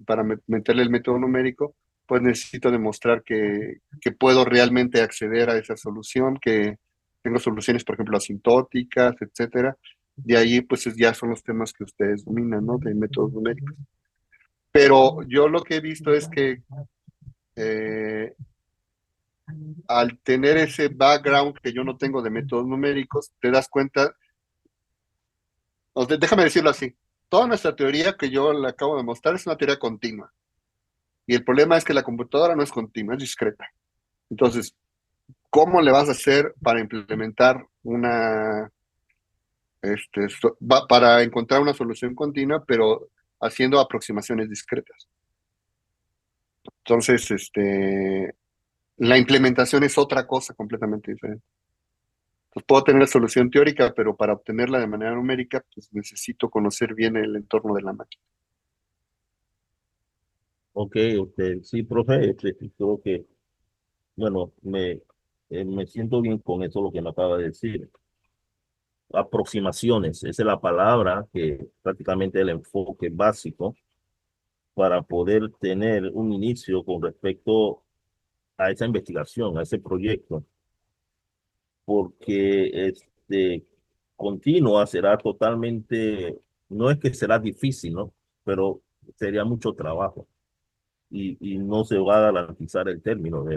para meterle el método numérico, pues necesito demostrar que puedo realmente acceder a esa solución, que tengo soluciones, por ejemplo, asintóticas, etcétera. De ahí, pues ya son los temas que ustedes dominan, ¿no? De métodos numéricos. Pero yo lo que he visto es que al tener ese background que yo no tengo de métodos numéricos, te das cuenta, déjame decirlo así, toda nuestra teoría que yo le acabo de mostrar es una teoría continua. Y el problema es que la computadora no es continua, es discreta. Entonces, ¿cómo le vas a hacer para implementar para encontrar una solución continua, pero haciendo aproximaciones discretas? Entonces, la implementación es otra cosa completamente diferente. Pues puedo tener la solución teórica, pero para obtenerla de manera numérica, pues necesito conocer bien el entorno de la máquina. Ok, sí, profe, creo que, bueno, me siento bien con eso lo que me acaba de decir. Aproximaciones, esa es la palabra que prácticamente el enfoque básico para poder tener un inicio con respecto a esa investigación, a ese proyecto, porque continua será totalmente, no es que será difícil, ¿no? Pero sería mucho trabajo y no se va a garantizar el término de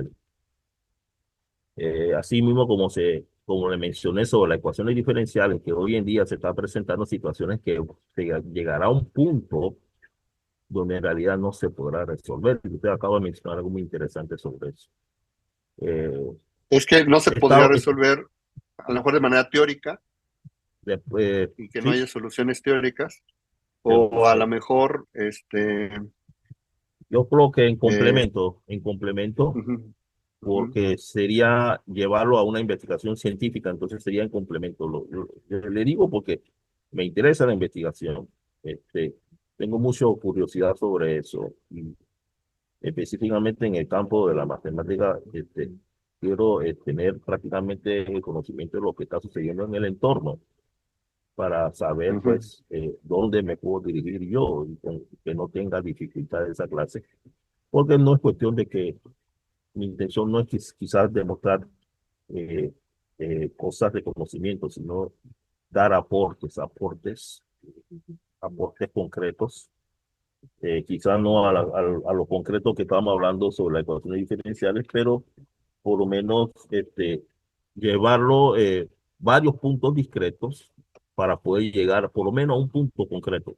él. Así mismo como le mencioné sobre las ecuaciones diferenciales, que hoy en día se están presentando situaciones que llegará a un punto donde en realidad no se podrá resolver. Y usted acaba de mencionar algo muy interesante sobre eso. Es que no se podría resolver a lo mejor de manera teórica y que no sí, haya soluciones teóricas, o a lo mejor yo creo que en complemento, ujú. porque sería llevarlo a una investigación científica, entonces sería en complemento. Le digo porque me interesa la investigación. Tengo mucha curiosidad sobre eso específicamente en el campo de la matemática, quiero tener prácticamente el conocimiento de lo que está sucediendo en el entorno para saber, Ujú. pues, dónde me puedo dirigir yo y que no tenga dificultad de esa clase, porque no es cuestión de que mi intención no es quizás demostrar eh, cosas de conocimiento, sino dar aportes concretos, quizás no a lo concreto que estábamos hablando sobre las ecuaciones diferenciales, pero por lo menos llevarlo varios puntos discretos para poder llegar por lo menos a un punto concreto.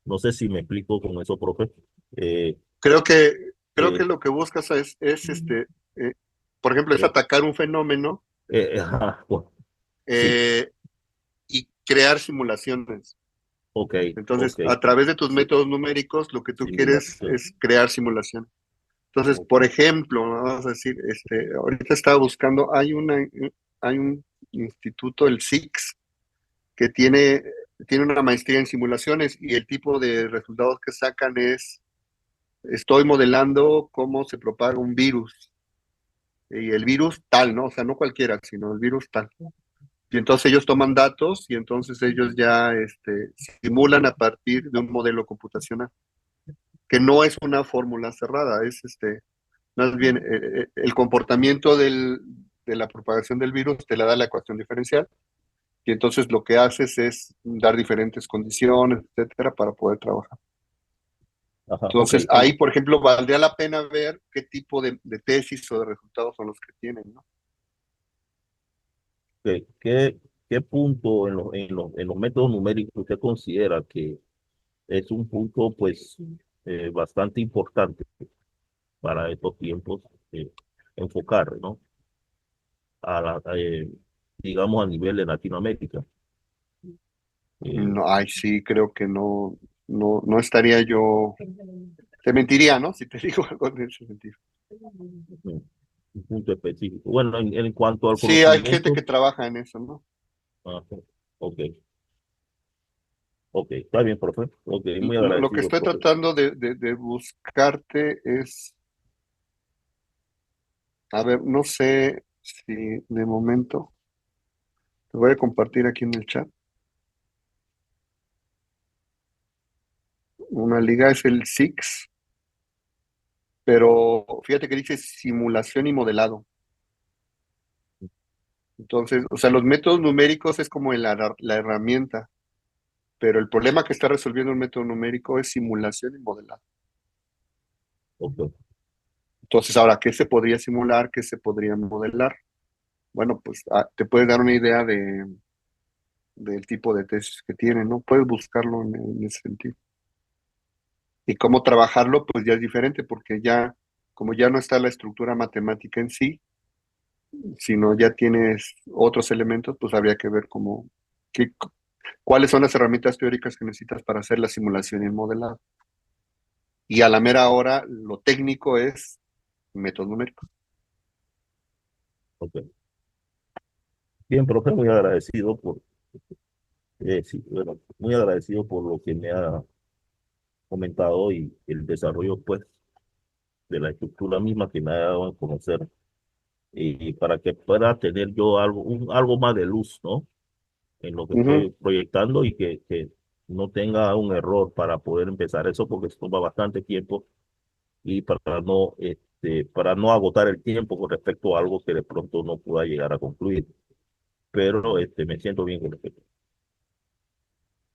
No sé si me explico con eso, profe. Eh, Creo que, creo que eh, lo que buscas eh, por ejemplo, es eh, atacar un fenómeno ajá, pues, sí, eh, y crear simulaciones. ok, Entonces, ok, a través de tus sí, métodos numéricos, lo que tú quieres simulación, es crear simulaciones. Entonces, ok, por ejemplo, vamos a decir, ahorita estaba buscando, hay un instituto, el SIX, que tiene una maestría en simulaciones y el tipo de resultados que sacan estoy modelando cómo se propaga un virus. Y el virus tal, ¿no? O sea, no cualquiera, sino el virus tal. Y entonces ellos toman datos y entonces ellos ya simulan a partir de un modelo computacional, que no es una fórmula cerrada, es más bien el comportamiento de la propagación del virus te la da la ecuación diferencial. Y entonces lo que haces es dar diferentes condiciones, etcétera, para poder trabajar. ajá, ok, Entonces, ahí, por ejemplo, valdría la pena ver qué tipo de tesis o de resultados son los que tienen, ¿no? ¿qué punto en los métodos numéricos usted considera que es un punto, pues, bastante importante para estos tiempos, enfocar, ¿no? Digamos, a nivel de Latinoamérica. Eh, No, ay, sí, creo que no estaría yo, te mentiría, ¿no? Si te digo algo en ese sentido. un punto específico. Bueno, en cuanto al Sí, hay gente que conocimiento, trabaja en eso, ¿no? ah, ok, ok, está bien, profe. Ok, muy Lo que agradecido, estoy profe. tratando de buscarte es, a ver, no sé si de momento, te voy a compartir aquí en el chat. Una liga es el SIX, pero fíjate que dice simulación y modelado. Entonces, o sea, los métodos numéricos es como la herramienta, pero el problema que está resolviendo un método numérico es simulación y modelado. Ok, Entonces, ahora, ¿qué se podría simular? ¿Qué se podría modelar? Bueno, pues te puedes dar una idea del tipo de tesis que tienen, ¿no? Puedes buscarlo en ese sentido. Y cómo trabajarlo, pues ya es diferente, porque ya, como ya no está la estructura matemática en sí, sino ya tienes otros elementos, pues habría que ver qué, cuáles son las herramientas teóricas que necesitas para hacer la simulación y el modelado. Y a la mera hora, lo técnico es métodos numéricos. ok. Bien, profe, muy agradecido sí, bueno, muy agradecido por lo que me ha comentado y el desarrollo, pues, de la estructura misma que me ha dado a conocer y para que pueda tener yo algo más de luz, ¿no? En lo que Ujú. estoy proyectando y que no tenga un error para poder empezar eso porque eso toma bastante tiempo y para no agotar el tiempo con respecto a algo que de pronto no pueda llegar a concluir. Pero me siento bien con respecto.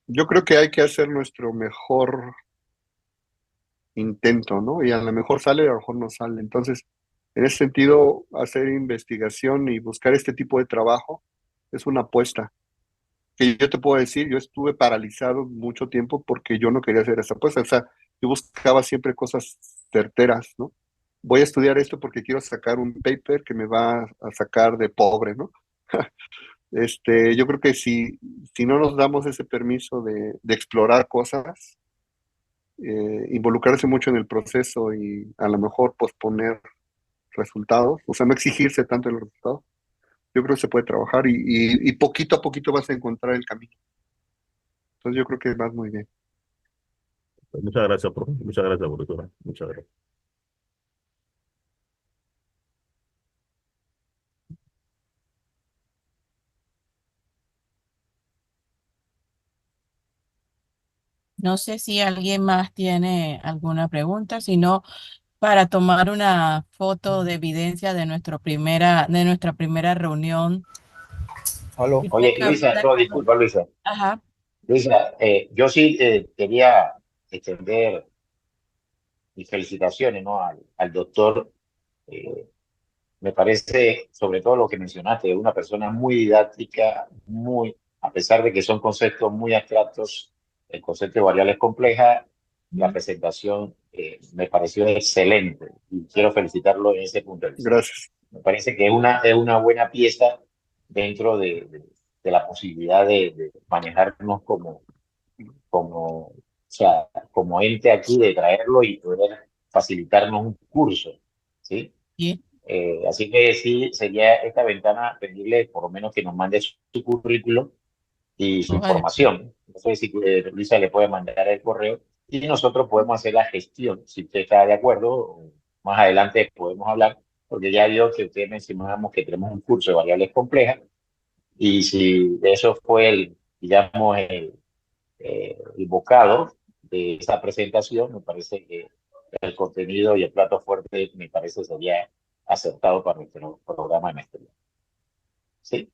Yo creo que hay que hacer nuestro mejor intento, ¿no? Y a lo mejor sale, a lo mejor no sale. Entonces, en ese sentido, hacer investigación y buscar este tipo de trabajo es una apuesta. Que yo te puedo decir, yo estuve paralizado mucho tiempo porque yo no quería hacer esa apuesta. O sea, yo buscaba siempre cosas certeras, ¿no? Voy a estudiar esto porque quiero sacar un paper que me va a sacar de pobre, ¿no? Yo creo que si no nos damos ese permiso de explorar cosas, involucrarse mucho en el proceso y a lo mejor posponer resultados, o sea, no exigirse tanto en los resultados, yo creo que se puede trabajar y poquito a poquito vas a encontrar el camino. Entonces yo creo que vas muy bien. Muchas gracias, profe. Muchas gracias, profesora. Muchas gracias. No sé si alguien más tiene alguna pregunta, si no, para tomar una foto de evidencia de nuestra primera reunión. Aló. Y Oye, tenga- Luisa, no, disculpa, Luisa. Ajá. Luisa, yo sí quería extender mis felicitaciones, ¿no? Al doctor. eh, Me parece, sobre todo lo que mencionaste, una persona muy didáctica, a pesar de que son conceptos muy abstractos, el concepto de variables complejas, la presentación me pareció excelente y quiero felicitarlo en ese punto de vista. Gracias. Me parece que es una buena pieza dentro de la posibilidad de manejarnos o sea, como ente aquí, de traerlo y poder facilitarnos un curso, ¿sí? Sí. Así que sí, sería esta ventana pedirle por lo menos que nos mande su currículum y su Vale. información. No sé si Luisa le puede mandar el correo y nosotros podemos hacer la gestión. Si usted está de acuerdo, más adelante podemos hablar, porque ya vio que usted mencionábamos que tenemos un curso de variables complejas y si eso fue digamos, el bocado de esa presentación, me parece que el contenido y el plato fuerte, me parece, sería acertado para nuestro programa de maestría. ¿Sí?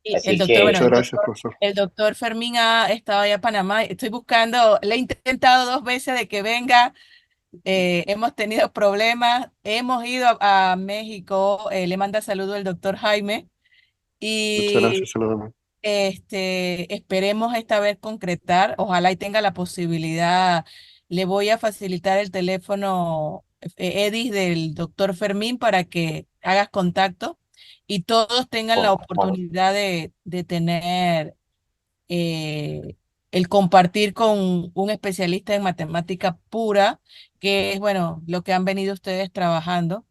Y el Así doctor, bueno, Muchas que, gracias, profesor. el doctor Fermín ha estado allá en Panamá. Estoy buscando, le he intentado 2 veces de que venga. Hemos tenido problemas. Hemos ido a México. Le manda saludo el doctor Jaime. Muchas Y gracias, Salomón. esperemos esta vez concretar. Ojalá y tenga la posibilidad. Le voy a facilitar el teléfono, Edis, del doctor Fermín para que hagas contacto y todos tengan la bueno, oportunidad de tener eh, el compartir con un especialista en matemática pura, que es, bueno, lo que han venido ustedes trabajando.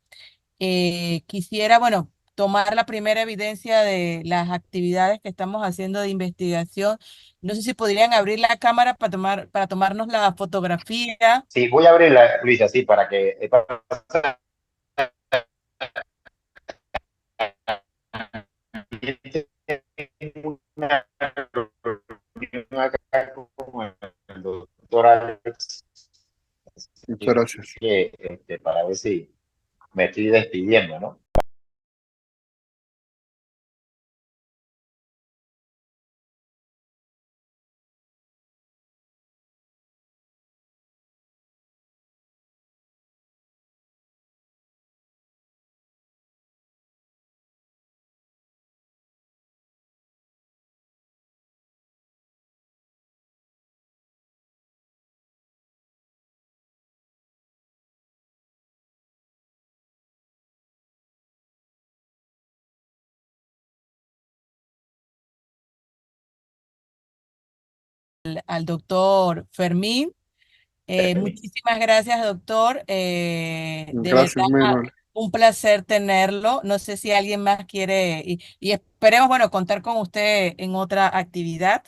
Quisiera, bueno, tomar la primera evidencia de las actividades que estamos haciendo de investigación. No sé si podrían abrir la cámara para tomarnos la fotografía. sí, voy a abrirla, Luisa, sí, para que una reunión acá con el doctor Alex, Muchas gracias. para ver si me estoy despidiendo, ¿no? Al doctor Fermín. Muchísimas gracias, doctor. De Gracias, muy verdad, amable. un placer tenerlo. No sé si alguien más quiere, y esperemos, bueno, contar con usted en otra actividad.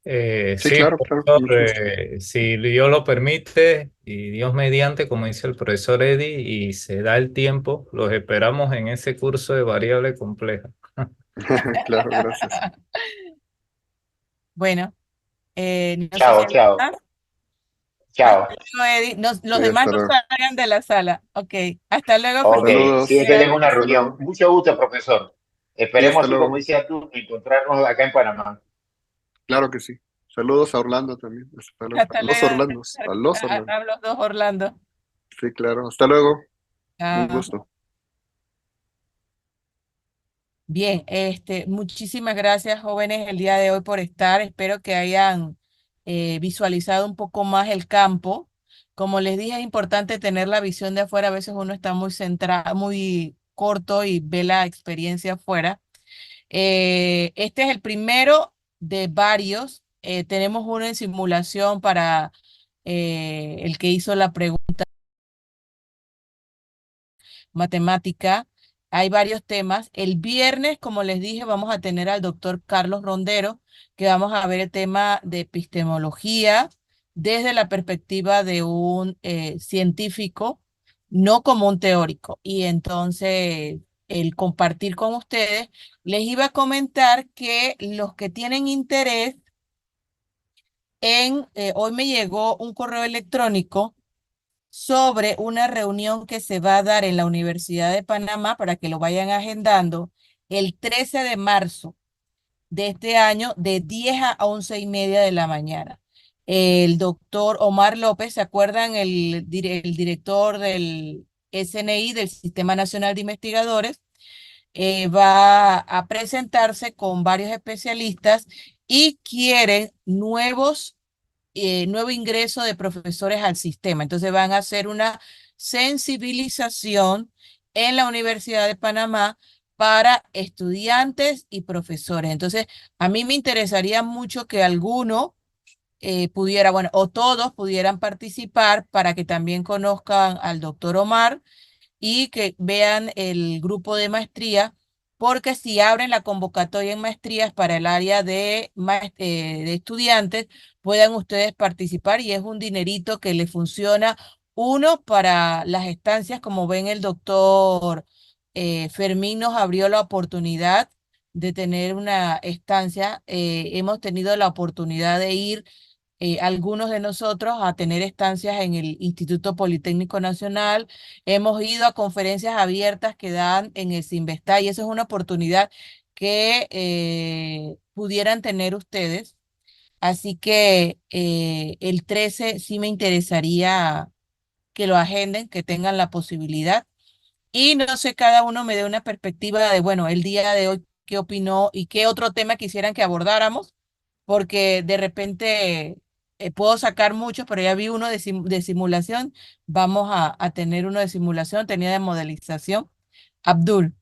Sí, Sí, claro, claro, con mucho profesor, gusto. si Dios lo permite y Dios mediante, como dice el profesor Eddie, y se da el tiempo, los esperamos en ese curso de variable compleja. Claro, gracias. Bueno, no sé si Chao, alguien chao, más. Hasta chao. luego, Eddie. Sí, Los demás hasta no luego. salgan de la sala. Ok, hasta luego, Ok, Fermín. sí, Saludos. tengo una Hasta reunión. luego. Mucho gusto, profesor. Sí, hasta Esperemos, y como luego. decías tú, encontrarnos acá en Panamá. Claro que sí. Saludos a Orlando también. Hasta luego. Hasta A los luego, Orlandos. A los Orlandos. a los dos, Orlando. Sí, claro. Hasta luego. Un Chao. gusto. Bien, muchísimas gracias, jóvenes, el día de hoy por estar. Espero que hayan visualizado un poco más el campo. Como les dije, es importante tener la visión de afuera. A veces uno está muy centrado, muy corto y ve la experiencia afuera. Este es el primero de varios. Tenemos uno en simulación para el que hizo la pregunta matemática. Hay varios temas. El viernes, como les dije, vamos a tener al doctor Carlos Rondero, que vamos a ver el tema de epistemología desde la perspectiva de un científico, no como un teórico. Y entonces, el compartir con ustedes, les iba a comentar que los que tienen interés Hoy me llegó un correo electrónico sobre una reunión que se va a dar en la Universidad de Panamá para que lo vayan agendando el 13 de marzo de este año de 10 a 11:30 de la mañana. El doctor Omar López, ¿se acuerdan? El director del SNI, del Sistema Nacional de Investigadores, va a presentarse con varios especialistas y quiere nuevo ingreso de profesores al sistema. Entonces van a hacer una sensibilización en la Universidad de Panamá para estudiantes y profesores. Entonces, a mí me interesaría mucho que alguno pudiera, bueno, o todos pudieran participar para que también conozcan al doctor Omar y que vean el grupo de maestría, porque si abren la convocatoria en maestrías para el área de estudiantes, puedan ustedes participar y es un dinerito que les funciona, uno, para las estancias, como ven el doctor Fermín nos abrió la oportunidad de tener una estancia, hemos tenido la oportunidad de ir algunos de nosotros a tener estancias en el Instituto Politécnico Nacional. Hemos ido a conferencias abiertas que dan en el Sinvestá y eso es una oportunidad que pudieran tener ustedes. Así que el 13 sí me interesaría que lo agenden, que tengan la posibilidad. Y no sé, cada uno me dé una perspectiva de, bueno, el día de hoy, qué opinó y qué otro tema quisieran que abordáramos, porque de repente puedo sacar muchos, pero ya vi uno de simulación, vamos a tener uno de simulación, tenía de modelización. Abdul,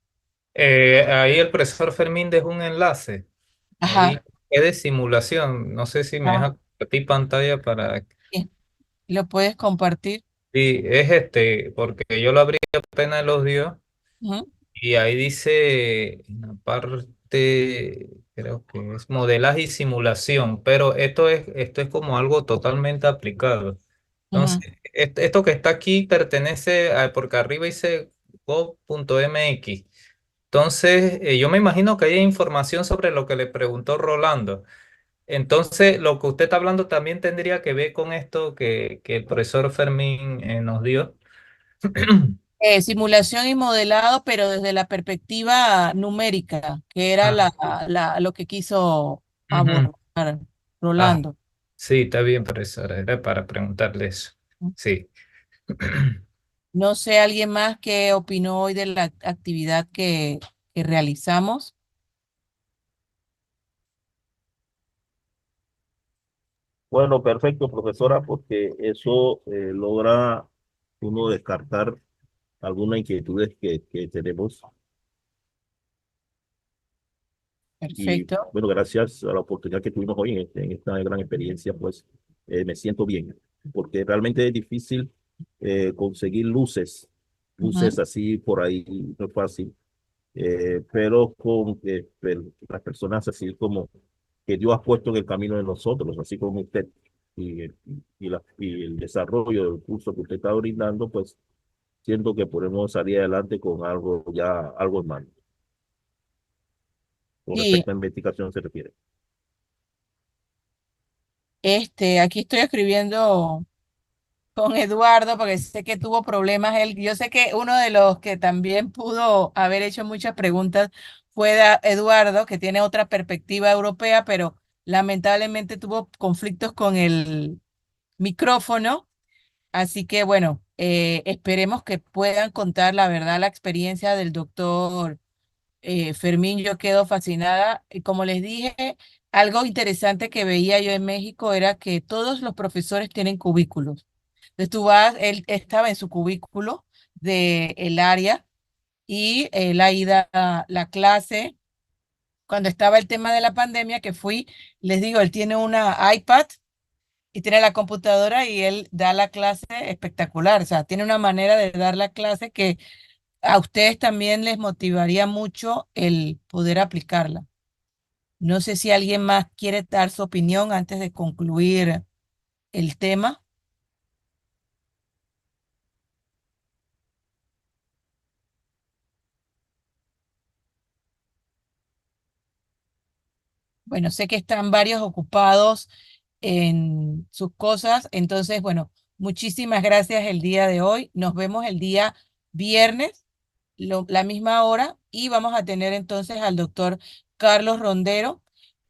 Ahí el profesor Fermín dejó un enlace. Ahí ajá, es de simulación. No sé si me ah, deja compartir pantalla para... bien, ¿lo puedes compartir? Sí, es porque yo lo abrí apenas los dio Ujú, y ahí dice en la parte, creo que es modelaje y simulación, pero esto es como algo totalmente aplicado. ujú. Entonces, esto que está aquí pertenece a, porque arriba dice gov.mx. Entonces, yo me imagino que hay información sobre lo que le preguntó Rolando. Entonces, lo que usted está hablando también tendría que ver con esto que el profesor Fermín nos dio. Simulación y modelado, pero desde la perspectiva numérica, que era Ah, lo que quiso ujú. abordar Ah, Rolando. sí, está bien, profesora. Era para preguntarle eso. Sí. No sé, alguien más que opinó hoy de la actividad que realizamos. Bueno, perfecto, profesora, porque eso logra uno descartar algunas inquietudes que tenemos. Y Perfecto. bueno, gracias a la oportunidad que tuvimos hoy en esta gran experiencia, pues me siento bien, porque realmente es difícil conseguir luces Ujú. así por ahí, no es fácil, pero con las personas así como que Dios ha puesto en el camino de nosotros, así como usted, y, y el desarrollo del curso que usted está brindando, pues siento que podemos salir adelante con algo ya, algo en mano, con Sí, respecto a investigación se refiere. aquí estoy escribiendo con Eduardo porque sé que tuvo problemas él. Yo sé que uno de los que también pudo haber hecho muchas preguntas fue Eduardo, que tiene otra perspectiva europea, pero lamentablemente tuvo conflictos con el micrófono. Así que bueno, esperemos que puedan contar la verdad, la experiencia del doctor Fermín. Yo quedo fascinada. Y como les dije, algo interesante que veía yo en México era que todos los profesores tienen cubículos. Entonces tú vas, él estaba en su cubículo del área y él ha ido a la clase. Cuando estaba el tema de la pandemia que fui, les digo, él tiene una iPad y tiene la computadora y él da la clase espectacular. O sea, tiene una manera de dar la clase que a ustedes también les motivaría mucho el poder aplicarla. No sé si alguien más quiere dar su opinión antes de concluir el tema. Bueno, sé que están varios ocupados en sus cosas. Entonces, bueno, muchísimas gracias el día de hoy. Nos vemos el día viernes, la misma hora, y vamos a tener entonces al doctor Carlos Rondero.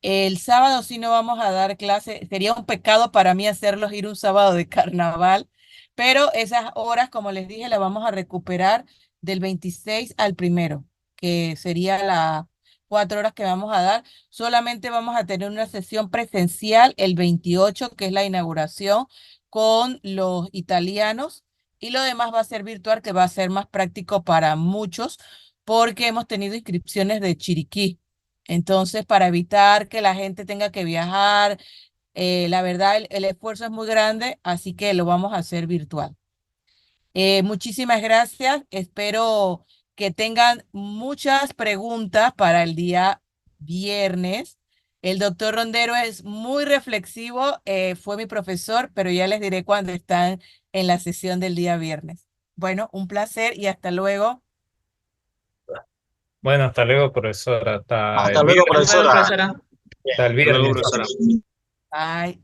El sábado sí no vamos a dar clase, sería un pecado para mí hacerlos ir un sábado de carnaval, pero esas horas, como les dije, las vamos a recuperar del 26 al 1, que sería las 4 horas que vamos a dar. Solamente vamos a tener una sesión presencial el 28, que es la inauguración con los italianos, y lo demás va a ser virtual, que va a ser más práctico para muchos, porque hemos tenido inscripciones de Chiriquí. Entonces, para evitar que la gente tenga que viajar, la verdad, el esfuerzo es muy grande, así que lo vamos a hacer virtual. Muchísimas gracias. Espero que tengan muchas preguntas para el día viernes. El doctor Rondero es muy reflexivo, fue mi profesor, pero ya les diré cuando están en la sesión del día viernes. Bueno, un placer y hasta luego. Bueno, hasta luego, profesora. Hasta Hasta el luego, viernes. Hasta luego, profesora. profesora. Hasta el Hasta luego, viernes. profesora. Bye.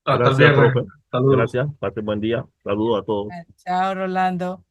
Hasta el Gracias, viernes. profe. Saludos. Gracias. Pase buen día. Saludos a todos. Chao, Rolando.